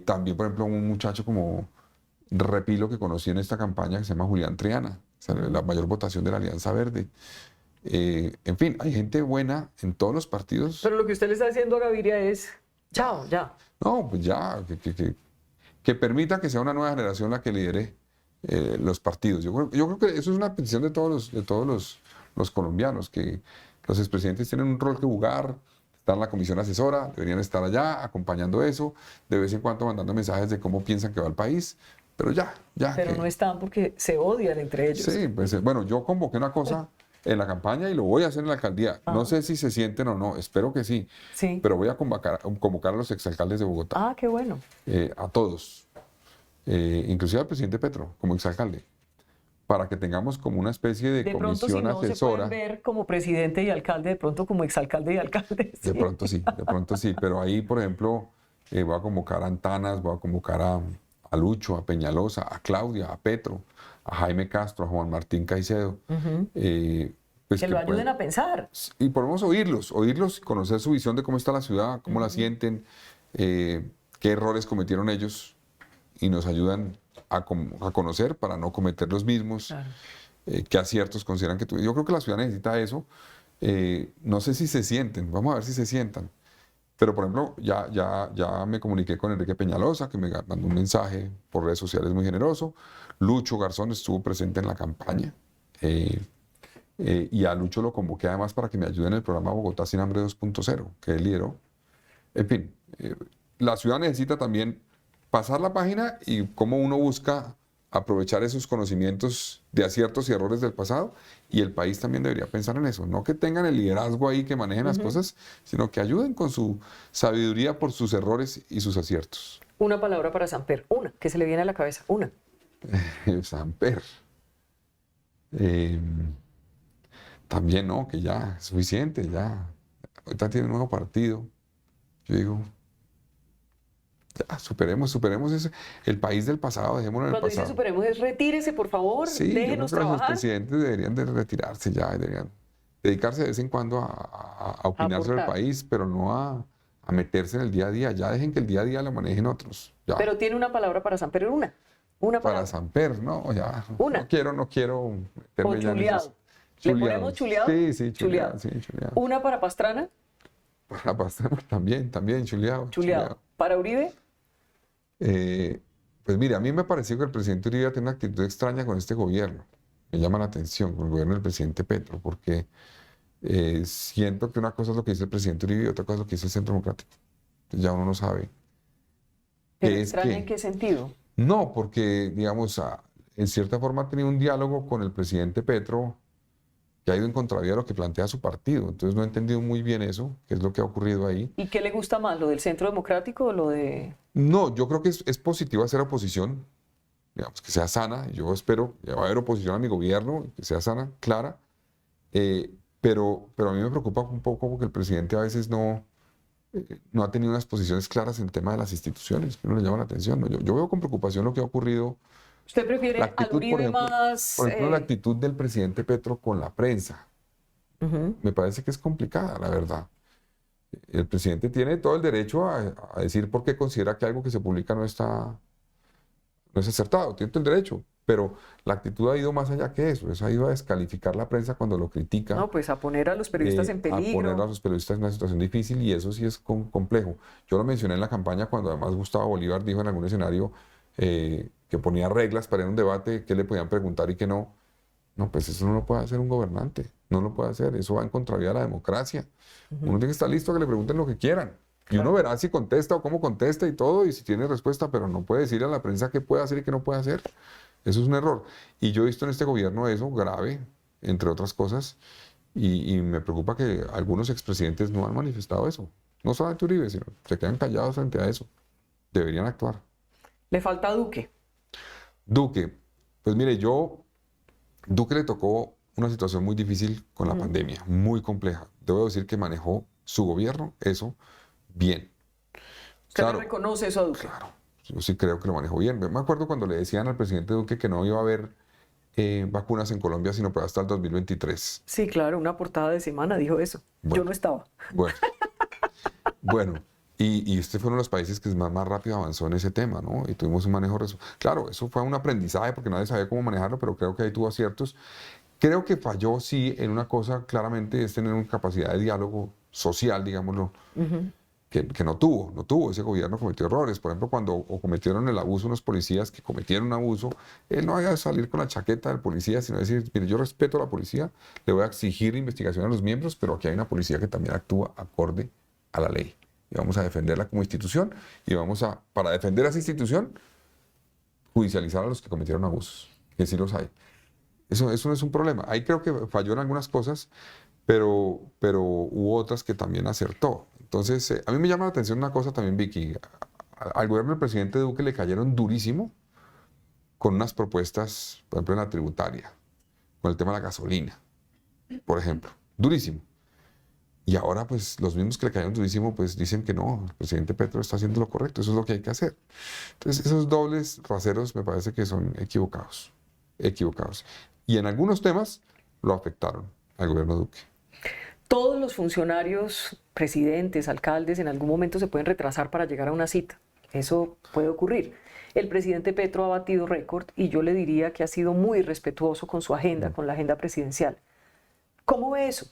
B: También, por ejemplo, un muchacho como Repilo que conocí en esta campaña que se llama Julián Triana, la mayor votación de la Alianza Verde. En fin, hay gente buena en todos los partidos.
A: Pero lo que usted le está diciendo a Gaviria es, chao, ya.
B: No, pues ya, que permita que sea una nueva generación la que lidere los partidos. Yo creo que eso es una petición de todos los colombianos, que los expresidentes tienen un rol que jugar, estar en la comisión asesora, deberían estar allá acompañando eso, de vez en cuando mandando mensajes de cómo piensan que va el país, pero ya.
A: Pero no están porque se odian entre ellos.
B: Sí, pues bueno, yo convoqué una cosa en la campaña y lo voy a hacer en la alcaldía. No sé si se sienten o no, espero que sí, pero voy a convocar a los exalcaldes de Bogotá.
A: Ah, qué bueno.
B: A todos, inclusive al presidente Petro como exalcalde, para que tengamos como una especie de comisión
A: asesora. Se pueden ver como presidente y alcalde, de pronto como exalcalde y alcalde.
B: ¿Sí? De pronto sí, pero ahí, por ejemplo, voy a convocar a Antanas, voy a convocar a Lucho, a Peñalosa, a Claudia, a Petro, a Jaime Castro, a Juan Martín Caicedo.
A: Pues que lo ayuden a pensar.
B: Y podemos oírlos, conocer su visión de cómo está la ciudad, cómo la sienten, qué errores cometieron ellos y nos ayudan a conocer para no cometer los mismos, claro. Qué aciertos consideran que tuvieron. Yo creo que la ciudad necesita eso. No sé si se sienten, vamos a ver si se sientan. Pero, por ejemplo, ya me comuniqué con Enrique Peñalosa, que me mandó un mensaje por redes sociales muy generoso. Lucho Garzón estuvo presente en la campaña. Y a Lucho lo convoqué además para que me ayude en el programa Bogotá Sin Hambre 2.0, que él lideró. En fin, la ciudad necesita también pasar la página y cómo uno busca aprovechar esos conocimientos de aciertos y errores del pasado, y el país también debería pensar en eso, no que tengan el liderazgo ahí, que manejen las cosas, sino que ayuden con su sabiduría por sus errores y sus aciertos.
A: Una palabra para Samper, una, que se le viene a la cabeza, una.
B: Samper. También no, que ya es suficiente, ya. Ahorita tiene un nuevo partido. Yo digo, ya, superemos el país del pasado, dejémoslo en el pasado.
A: Cuando dice superemos es retírese, por favor,
B: sí,
A: déjenos
B: yo creo que
A: trabajar.
B: Los presidentes deberían de retirarse ya, deberían dedicarse de vez en cuando a opinar sobre el país, pero no a meterse en el día a día. Ya dejen que el día a día lo manejen otros. Ya.
A: Pero tiene una palabra para Samper, una palabra.
B: Para Samper, no, ya.
A: Una.
B: No quiero
A: o chuleado. ¿Le ponemos chuleado?
B: Sí, chuleado.
A: ¿Una para Pastrana?
B: Para Pastrana también, chuleado.
A: ¿Para Uribe?
B: Pues mire, a mí me pareció que el presidente Uribe tiene una actitud extraña con este gobierno. Me llama la atención con el gobierno del presidente Petro, porque siento que una cosa es lo que dice el presidente Uribe y otra cosa es lo que dice el Centro Democrático. Entonces ya uno no sabe.
A: ¿Pero extraña en qué sentido?
B: No, porque, digamos, en cierta forma ha tenido un diálogo con el presidente Petro que ha ido en contravía de lo que plantea su partido. Entonces no he entendido muy bien eso, qué es lo que ha ocurrido ahí.
A: ¿Y qué le gusta más, lo del Centro Democrático o lo de...?
B: No, yo creo que es positivo hacer oposición, digamos, que sea sana. Yo espero que va a haber oposición a mi gobierno, que sea sana, clara. Pero a mí me preocupa un poco porque el presidente a veces no ha tenido unas posiciones claras en el tema de las instituciones, que no le llama la atención, ¿no? Yo veo con preocupación lo que ha ocurrido.
A: ¿Usted prefiere al Uribe más...?
B: Por ejemplo, la actitud del presidente Petro con la prensa. Me parece que es complicada, la verdad. El presidente tiene todo el derecho a decir por qué considera que algo que se publica no es acertado. Tiene todo el derecho. Pero la actitud ha ido más allá que eso. Eso ha ido a descalificar la prensa cuando lo critica.
A: No, pues a poner a los periodistas en peligro.
B: A poner a los periodistas en una situación difícil, y eso sí es complejo. Yo lo mencioné en la campaña cuando además Gustavo Bolívar dijo en algún escenario que ponía reglas para ir a un debate, qué le podían preguntar y qué no. No, pues eso no lo puede hacer un gobernante. No lo puede hacer. Eso va en contravía de la democracia. Uno tiene que estar listo a que le pregunten lo que quieran. Y uno verá si contesta o cómo contesta y todo, y si tiene respuesta, pero no puede decirle a la prensa qué puede hacer y qué no puede hacer. Eso es un error. Y yo he visto en este gobierno eso grave, entre otras cosas, y me preocupa que algunos expresidentes no han manifestado eso. No solamente Uribe, sino se quedan callados frente a eso. Deberían actuar.
A: Le falta Duque.
B: Duque. Pues mire, Duque le tocó una situación muy difícil con la pandemia, muy compleja. Debo decir que manejó su gobierno eso bien.
A: ¿Usted le reconoce eso a Duque?
B: Claro. Yo sí creo que lo manejó bien. Me acuerdo cuando le decían al presidente Duque que no iba a haber vacunas en Colombia sino para hasta el 2023.
A: Sí, claro, una portada de semana dijo eso.
B: Bueno,
A: yo no estaba.
B: Bueno, y este fue uno de los países que más rápido avanzó en ese tema, ¿no? Y tuvimos un manejo... Claro, eso fue un aprendizaje porque nadie sabía cómo manejarlo, pero creo que ahí tuvo aciertos. Creo que falló, sí, en una cosa claramente, es tener una capacidad de diálogo social, digámoslo, que no tuvo. Ese gobierno cometió errores. Por ejemplo, cuando cometieron el abuso unos policías que cometieron un abuso, él no había de salir con la chaqueta del policía, sino decir, mire, yo respeto a la policía, le voy a exigir investigación a los miembros, pero aquí hay una policía que también actúa acorde a la ley. Y vamos a defenderla como institución y vamos a, para defender a esa institución, judicializar a los que cometieron abusos, que sí los hay. Eso no es un problema. Ahí creo que falló en algunas cosas, pero hubo otras que también acertó. Entonces, a mí me llama la atención una cosa también, Vicky. Al gobierno del presidente Duque le cayeron durísimo con unas propuestas, por ejemplo, en la tributaria, con el tema de la gasolina, por ejemplo. Durísimo. Y ahora, pues, los mismos que le cayeron durísimo, pues, dicen que no, el presidente Petro está haciendo lo correcto, eso es lo que hay que hacer. Entonces, esos dobles raseros me parece que son equivocados, equivocados. Y en algunos temas lo afectaron al gobierno Duque.
A: Todos los funcionarios, presidentes, alcaldes, en algún momento se pueden retrasar para llegar a una cita. Eso puede ocurrir. El presidente Petro ha batido récord y yo le diría que ha sido muy respetuoso con su agenda, con la agenda presidencial. ¿Cómo ve eso?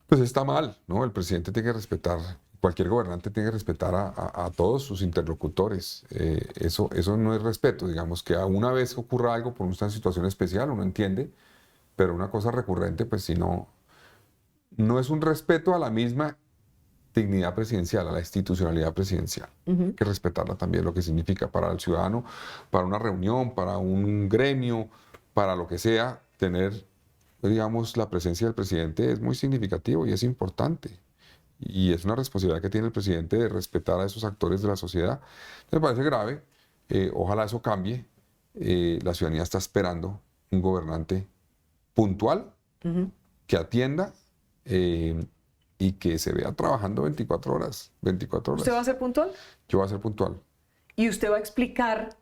B: Pues está mal, ¿no? El presidente tiene que respetar, cualquier gobernante tiene que respetar a todos sus interlocutores. Eso no es respeto, digamos, que a una vez ocurra algo por una situación especial, uno entiende, pero una cosa recurrente, pues si no, no es un respeto a la misma dignidad presidencial, a la institucionalidad presidencial. Hay que respetarla también, lo que significa para el ciudadano, para una reunión, para un gremio, para lo que sea, tener, digamos, la presencia del presidente es muy significativo y es importante. Y es una responsabilidad que tiene el presidente de respetar a esos actores de la sociedad. Me parece grave, ojalá eso cambie. La ciudadanía está esperando un gobernante puntual, que atienda y que se vea trabajando 24 horas. 24 horas.
A: ¿Usted va a ser puntual?
B: Yo voy a ser puntual.
A: Y usted va a explicar.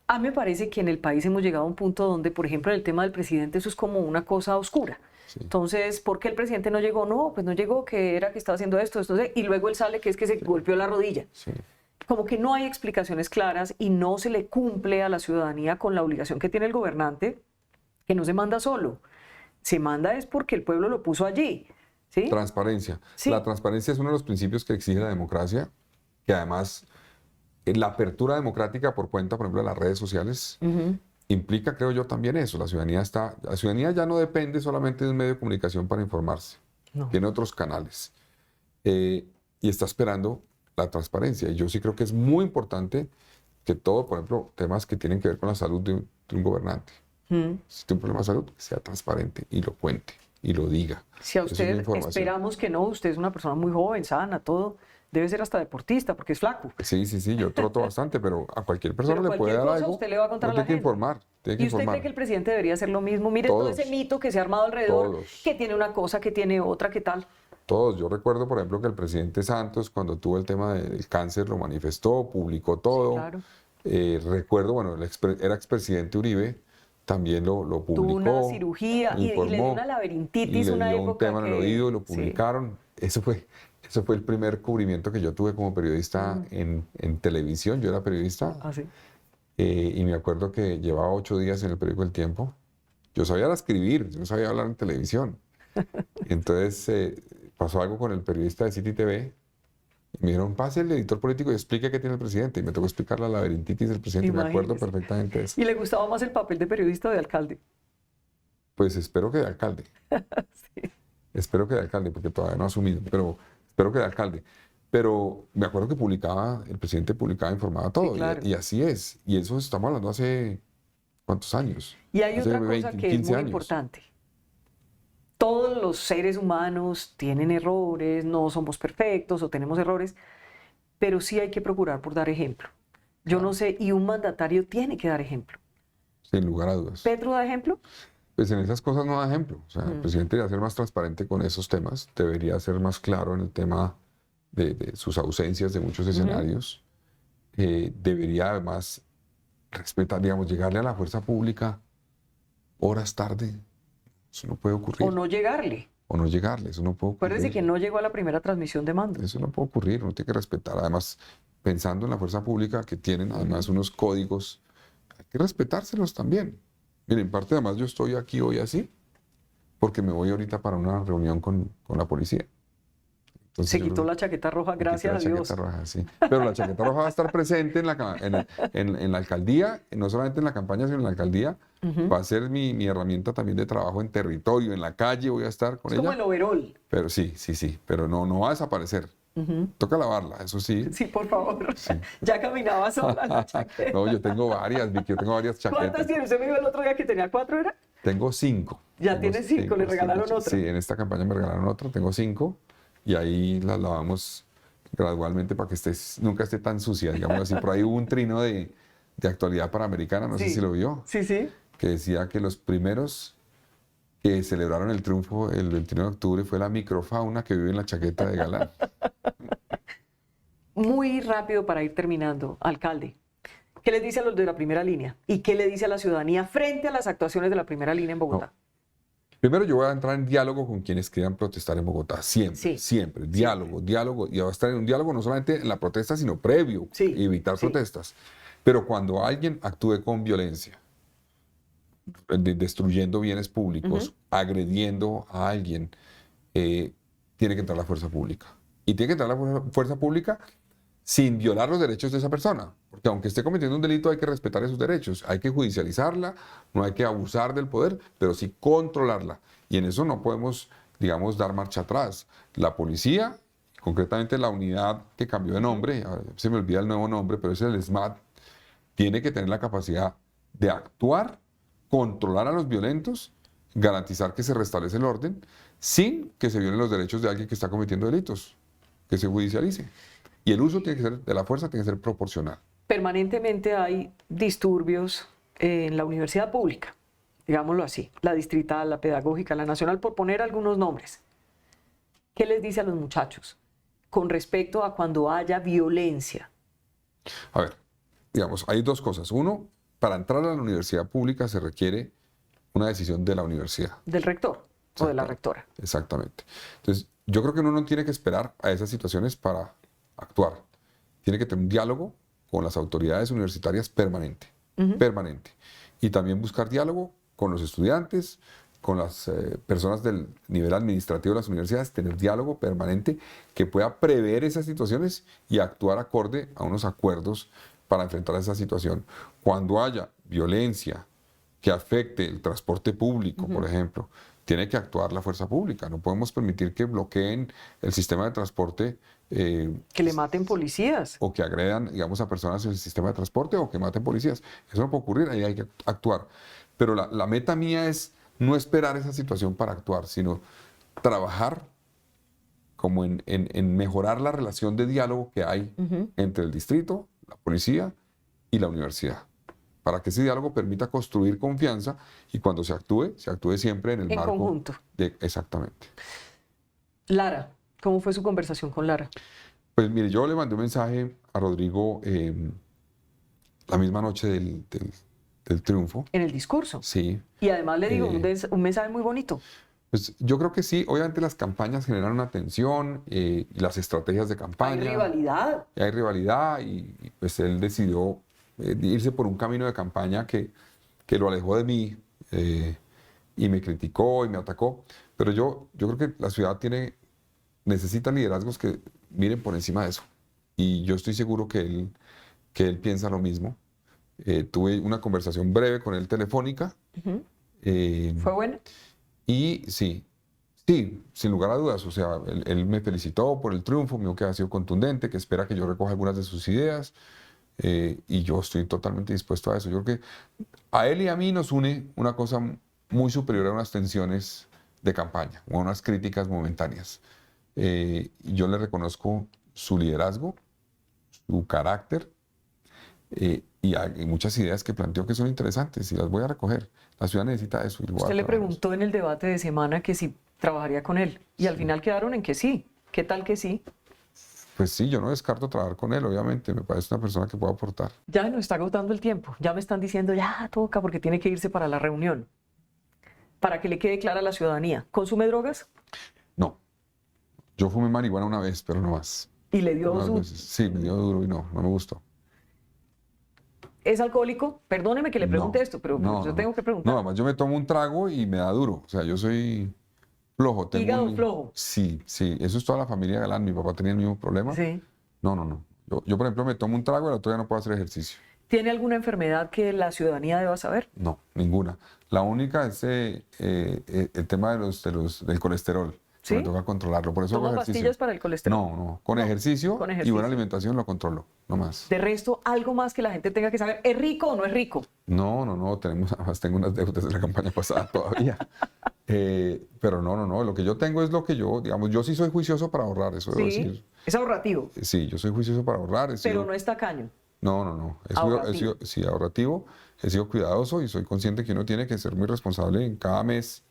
A: A mí me parece que en el país hemos llegado a un punto donde, por ejemplo, en el tema del presidente, eso es como una cosa oscura. Sí. Entonces, ¿por qué el presidente no llegó? No, pues no llegó, que era que estaba haciendo esto, y luego él sale que es que se golpeó la rodilla. Sí. Como que no hay explicaciones claras y no se le cumple a la ciudadanía con la obligación que tiene el gobernante, que no se manda solo. Se manda es porque el pueblo lo puso allí. ¿Sí?
B: Transparencia. Sí. La transparencia es uno de los principios que exige la democracia, que además la apertura democrática por cuenta, por ejemplo, de las redes sociales, implica, creo yo, también eso. La ciudadanía ya no depende solamente de un medio de comunicación para informarse. No. Tiene otros canales. Y está esperando la transparencia. Y yo sí creo que es muy importante que todo, por ejemplo, temas que tienen que ver con la salud de un gobernante. Si tiene un problema de salud, que sea transparente y lo cuente y lo diga.
A: Si a usted esperamos que no, usted es una persona muy joven, sana, todo, debe ser hasta deportista porque es flaco.
B: Sí, yo troto bastante, pero a cualquier persona le puede dar algo.
A: Usted le va a contar a la gente.
B: Tiene que informar.
A: ¿Y usted cree que el presidente debería hacer lo mismo? Mire todo ese mito que se ha armado alrededor, que tiene una cosa, que tiene otra, ¿qué tal?
B: Todos. Yo recuerdo, por ejemplo, que el presidente Santos, cuando tuvo el tema del cáncer, lo manifestó, publicó todo. Sí, claro. Recuerdo, bueno, era expresidente Uribe, también lo publicó.
A: Tuvo una cirugía
B: informó,
A: y le dio una laberintitis,
B: una época. Un tema en el oído y lo publicaron. Sí. Eso fue el primer cubrimiento que yo tuve como periodista en televisión. Yo era periodista.
A: ¿Ah, sí?
B: Y me acuerdo que llevaba 8 días en el periódico El Tiempo. Yo sabía escribir, yo no sabía hablar en televisión. Entonces pasó algo con el periodista de City TV. Y me dijeron, pase el editor político y explique qué tiene el presidente. Y me tocó explicar la laberintitis del presidente. Imagínese. Me acuerdo perfectamente de eso.
A: ¿Y le gustaba más el papel de periodista o de alcalde?
B: Pues espero que de alcalde. Sí. Espero que de alcalde, porque todavía no ha asumido, pero espero que de alcalde. Pero me acuerdo que el presidente informaba todo. Sí, claro. y así es. Y eso estamos hablando hace ¿cuántos años?
A: Y hay otra cosa que es muy importante. Todos los seres humanos tienen errores, no somos perfectos o tenemos errores, pero sí hay que procurar por dar ejemplo. Yo no sé, y un mandatario tiene que dar ejemplo.
B: Sin lugar a dudas.
A: ¿Petro da ejemplo?
B: Pues en esas cosas no da ejemplo. O sea, el presidente debería ser más transparente con esos temas, debería ser más claro en el tema de sus ausencias de muchos escenarios. Debería además respetar, digamos, llegarle a la fuerza pública horas tarde. Eso no puede ocurrir.
A: O no llegarle.
B: O no llegarle, eso no puede ocurrir.
A: Acuérdese que no llegó a la primera transmisión de mando.
B: Eso no puede ocurrir, uno tiene que respetar. Además, pensando en la fuerza pública que tienen además unos códigos, hay que respetárselos también. Miren, en parte además yo estoy aquí hoy así, porque me voy ahorita para una reunión con la policía. Entonces,
A: Se
B: yo
A: quitó
B: creo-
A: la chaqueta roja,
B: me quité
A: gracias
B: la
A: a Dios.
B: chaqueta roja, sí. Pero la chaqueta roja va a estar presente en la alcaldía, no solamente en la campaña, sino en la alcaldía. Va a ser mi herramienta también de trabajo en territorio, en la calle voy a estar con
A: Es como
B: ella.
A: el overol.
B: Pero sí, sí, sí, pero no va a desaparecer. Toca lavarla, eso sí.
A: Sí, por favor.
B: Sí.
A: Ya caminaba sola la chaqueta.
B: No, yo tengo varias, Vicky, yo tengo varias
A: ¿Cuántas
B: chaquetas.
A: tiene? Usted me dijo el otro día que tenía 4, ¿era?
B: Tengo 5.
A: Ya tiene 5, le regalaron otra.
B: Sí, en esta campaña me regalaron otra, tengo 5 y ahí las lavamos gradualmente para que nunca esté tan sucia, digamos así. Por ahí hubo un trino de actualidad panamericana, no sé
A: Sí.
B: si lo vio,
A: Sí, sí.
B: que decía que los primeros que celebraron el triunfo el 21 de octubre fue la microfauna que vive en la chaqueta de Galán.
A: Muy rápido para ir terminando, alcalde. ¿Qué les dice a los de la primera línea? ¿Y qué le dice a la ciudadanía frente a las actuaciones de la primera línea en Bogotá?
B: Primero yo voy a entrar en diálogo con quienes quieran protestar en Bogotá, siempre,
A: Sí.
B: siempre, diálogo, diálogo, y va a estar en un diálogo no solamente en la protesta, sino previo,
A: Sí,
B: evitar
A: sí.
B: protestas. Pero cuando alguien actúe con violencia, destruyendo bienes públicos, agrediendo a alguien, tiene que entrar la fuerza pública. Y tiene que entrar la fuerza pública sin violar los derechos de esa persona. Porque aunque esté cometiendo un delito hay que respetar esos derechos, hay que judicializarla, no hay que abusar del poder, pero sí controlarla. Y en eso no podemos, digamos, dar marcha atrás. La policía, concretamente la unidad que cambió de nombre, ahora se me olvida el nuevo nombre, pero es el SMAT, tiene que tener la capacidad de actuar, controlar a los violentos, garantizar que se restablece el orden, sin que se violen los derechos de alguien que está cometiendo delitos, que se judicialice. Y el uso tiene que ser, de la fuerza tiene que ser proporcional.
A: Permanentemente hay disturbios en la universidad pública, digámoslo así, la distrital, la pedagógica, la nacional, por poner algunos nombres. ¿Qué les dice a los muchachos con respecto a cuando haya violencia?
B: A ver, digamos, hay dos cosas. Uno, para entrar a la universidad pública se requiere una decisión de la universidad.
A: ¿Del rector o de la
B: Exactamente.
A: rectora?
B: Exactamente. Entonces, yo creo que uno no tiene que esperar a esas situaciones para actuar. Tiene que tener un diálogo con las autoridades universitarias permanente, permanente. Y también buscar diálogo con los estudiantes, con las personas del nivel administrativo de las universidades, tener diálogo permanente que pueda prever esas situaciones y actuar acorde a unos acuerdos para enfrentar esa situación. Cuando haya violencia que afecte el transporte público, por ejemplo, tiene que actuar la fuerza pública. No podemos permitir que bloqueen el sistema de transporte.
A: Que le maten policías.
B: O que agredan, digamos, a personas en el sistema de transporte o que maten policías. Eso no puede ocurrir, ahí hay que actuar. Pero la meta mía es no esperar esa situación para actuar, sino trabajar como en mejorar la relación de diálogo que hay entre el distrito, la policía y la universidad, para que ese diálogo permita construir confianza y cuando se actúe siempre en el marco
A: conjunto.
B: Exactamente.
A: Lara, ¿cómo fue su conversación con Lara?
B: Pues mire, yo le mandé un mensaje a Rodrigo la misma noche del triunfo.
A: En el discurso.
B: Sí.
A: Y además le digo un mensaje muy bonito.
B: Pues yo creo que sí, obviamente las campañas generan una tensión, y las estrategias de campaña.
A: Hay rivalidad.
B: Hay rivalidad y pues él decidió irse por un camino de campaña que lo alejó de mí y me criticó y me atacó. Pero yo creo que la ciudad necesita liderazgos que miren por encima de eso. Y yo estoy seguro que él piensa lo mismo. Tuve una conversación breve con él telefónica.
A: ¿Fue buena?
B: Y sí, sin lugar a dudas. O sea, él me felicitó por el triunfo, me dijo que ha sido contundente, que espera que yo recoja algunas de sus ideas. Y yo estoy totalmente dispuesto a eso. Yo creo que a él y a mí nos une una cosa muy superior a unas tensiones de campaña o a unas críticas momentáneas. Yo le reconozco su liderazgo, su carácter y hay muchas ideas que planteó que son interesantes y las voy a recoger. La ciudad necesita eso.
A: Usted le preguntó en el debate de semana que si trabajaría con él y al final quedaron en que sí. ¿Qué tal que sí?
B: Pues sí, yo no descarto trabajar con él, obviamente. Me parece una persona que puede aportar.
A: Ya nos está agotando el tiempo. Ya me están diciendo, ya toca porque tiene que irse para la reunión. Para que le quede clara a la ciudadanía. ¿Consume drogas?
B: No. Yo fumé marihuana una vez, pero no más.
A: ¿Y le dio
B: Unas
A: su...
B: veces. Sí, me dio duro y no me gustó.
A: ¿Es alcohólico? Perdóneme que le pregunte esto, pero yo tengo que preguntar.
B: No, además yo me tomo un trago y me da duro. O sea, yo soy Flojo.
A: Hígado flojo.
B: Sí, sí, eso es toda la familia Galán. Mi papá tenía el mismo problema.
A: Sí.
B: No. Yo, por ejemplo, me tomo un trago y el otro día no puedo hacer ejercicio.
A: ¿Tiene alguna enfermedad que la ciudadanía deba saber?
B: No, ninguna. La única es el tema del colesterol.
A: ¿Sí?
B: Me toca controlarlo, por eso hago
A: ¿Toma
B: ejercicio.
A: pastillas para el colesterol?
B: No. Con ejercicio
A: con
B: y
A: ejercicio.
B: buena alimentación lo controlo, no más.
A: De resto, algo más que la gente tenga que saber. ¿Es rico o no es rico?
B: No. Además tengo unas deudas de la campaña pasada todavía. Pero no. Lo que yo tengo es lo que
A: digamos,
B: yo sí soy juicioso para ahorrar, eso debo
A: Sí,
B: decir.
A: es ahorrativo.
B: Sí, yo soy juicioso para ahorrar.
A: Pero no es tacaño.
B: No.
A: Ahorrativo.
B: Sí, ahorrativo. He sido cuidadoso y soy consciente que uno tiene que ser muy responsable en cada mes.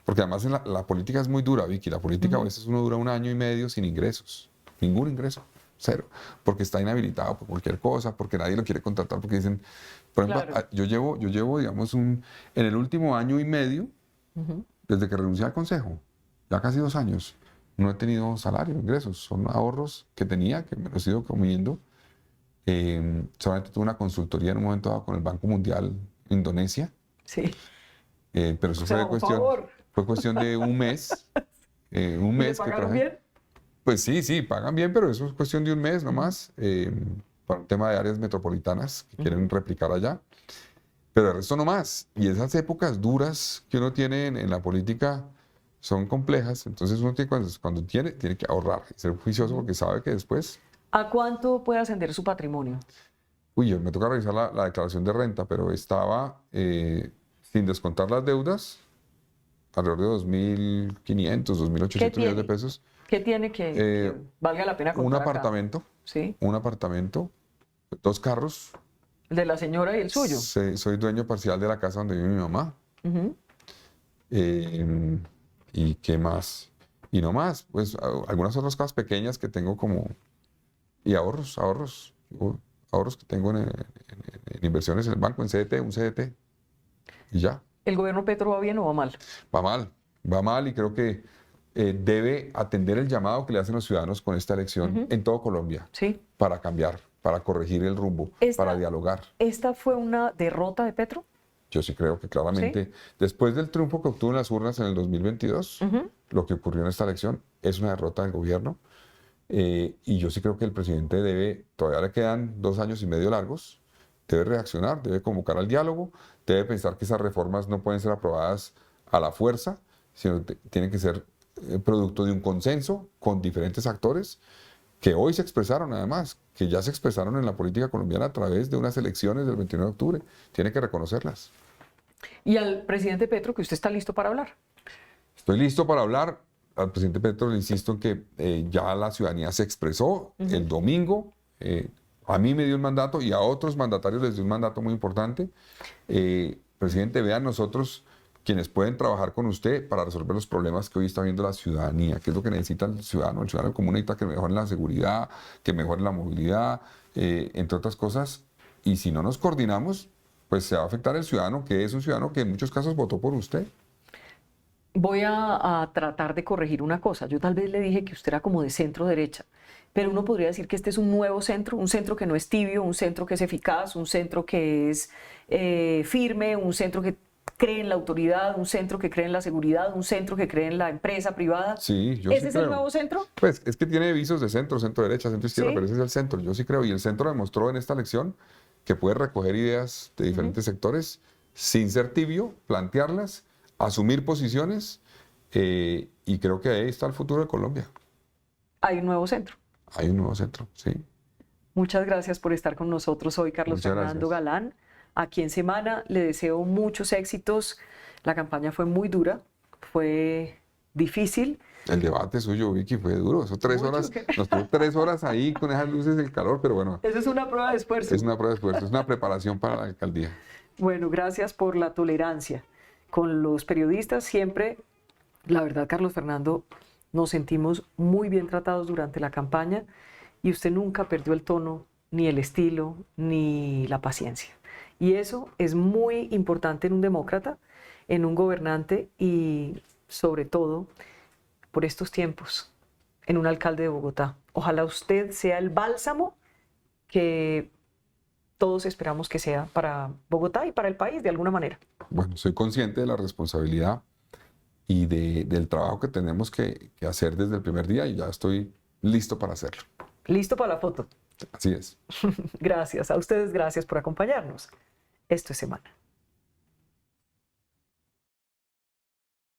B: Porque además la política es muy dura, Vicky. La política a veces uno dura 1 año y medio sin ingresos. Ningún ingreso. Cero. Porque está inhabilitado por cualquier cosa, porque nadie lo quiere contratar, porque dicen... Por ejemplo,
A: Claro.
B: yo llevo, digamos, en el último año y medio, desde que renuncié al Consejo, ya casi 2 años, no he tenido salario, ingresos. Son ahorros que tenía, que me los he ido comiendo. Solamente tuve una consultoría en un momento dado con el Banco Mundial Indonesia.
A: Sí.
B: Pero eso fue cuestión de un mes. Un mes
A: ¿Le
B: que
A: pagaron
B: traje.
A: bien?
B: Pues sí, pagan bien, pero eso es cuestión de un mes nomás. Para un tema de áreas metropolitanas que quieren replicar allá. Pero el resto no más. Y esas épocas duras que uno tiene en la política son complejas. Entonces uno tiene, cuando tiene que ahorrar y ser juicioso porque sabe que después...
A: ¿A cuánto puede ascender su patrimonio?
B: Me toca revisar la declaración de renta, pero estaba, sin descontar las deudas, alrededor de 2.500, 2.800 millones de pesos.
A: ¿Qué tiene que valga la pena contar
B: Un
A: acá?
B: apartamento.
A: Sí.
B: Un apartamento, 2 carros.
A: ¿El de la señora y el suyo?
B: Soy dueño parcial de la casa donde vive mi mamá. ¿Y qué más? Y no más, pues algunas otras cosas pequeñas que tengo como... Y ahorros que tengo en inversiones en el banco, en CDT, un CDT. Y ya.
A: ¿El gobierno Petro va bien o va mal?
B: Va mal y creo que debe atender el llamado que le hacen los ciudadanos con esta elección en todo Colombia.
A: Sí.
B: Para cambiar, para corregir el rumbo, para dialogar.
A: ¿Esta fue una derrota de Petro?
B: Yo sí creo que claramente, después del triunfo que obtuvo en las urnas en el 2022, lo que ocurrió en esta elección es una derrota del gobierno. Y yo sí creo que el presidente todavía le quedan 2 años y medio largos, debe reaccionar, debe convocar al diálogo, debe pensar que esas reformas no pueden ser aprobadas a la fuerza, sino tienen que ser producto de un consenso con diferentes actores que hoy se expresaron además, que ya se expresaron en la política colombiana a través de unas elecciones del 29 de octubre. Tiene que reconocerlas.
A: ¿Y al presidente Petro que usted está listo para hablar?
B: Estoy listo para hablar. Al presidente Petro le insisto en que ya la ciudadanía se expresó el domingo. A mí me dio un mandato y a otros mandatarios les dio un mandato muy importante. Presidente, vean nosotros quienes pueden trabajar con usted para resolver los problemas que hoy está viendo la ciudadanía, que es lo que necesita el ciudadano. El ciudadano común necesita que mejoren la seguridad, que mejoren la movilidad, entre otras cosas. Y si no nos coordinamos, pues se va a afectar el ciudadano, que es un ciudadano que en muchos casos votó por usted.
A: Voy a tratar de corregir una cosa. Yo tal vez le dije que usted era como de centro derecha, pero uno podría decir que este es un nuevo centro, un centro que no es tibio, un centro que es eficaz, un centro que es firme, un centro que cree en la autoridad, un centro que cree en la seguridad, un centro que cree en la empresa privada.
B: Sí, yo
A: ¿Ese
B: sí
A: es
B: creo.
A: el nuevo centro?
B: Pues es que tiene visos de centro, centro derecha, centro izquierda,
A: ¿Sí?
B: pero ese es el centro. Yo sí creo. Y el centro demostró en esta elección que puede recoger ideas de diferentes sectores sin ser tibio, plantearlas, asumir posiciones, y creo que ahí está el futuro de Colombia.
A: Hay un nuevo centro.
B: Hay un nuevo centro, sí.
A: Muchas gracias por estar con nosotros hoy, Carlos
B: Muchas
A: Fernando
B: gracias.
A: Galán. Aquí en Semana le deseo muchos éxitos. La campaña fue muy dura, fue difícil.
B: El debate suyo, Vicky, fue duro. Eso 3
A: Mucho,
B: horas,
A: ¿qué?
B: nos tuvo 3 horas ahí con esas luces del calor, pero bueno,
A: Eso es una prueba de esfuerzo.
B: es una prueba de esfuerzo, es una preparación para la alcaldía.
A: Bueno, gracias por la tolerancia. Con los periodistas siempre, la verdad, Carlos Fernando, nos sentimos muy bien tratados durante la campaña y usted nunca perdió el tono, ni el estilo, ni la paciencia. Y eso es muy importante en un demócrata, en un gobernante y sobre todo por estos tiempos, en un alcalde de Bogotá. Ojalá usted sea el bálsamo que todos esperamos que sea para Bogotá y para el país de alguna manera.
B: Bueno, soy consciente de la responsabilidad y del trabajo que tenemos que hacer desde el primer día, y ya estoy listo para hacerlo.
A: Listo para la foto.
B: Así es.
A: Gracias. A ustedes, gracias por acompañarnos. Esto es Semana.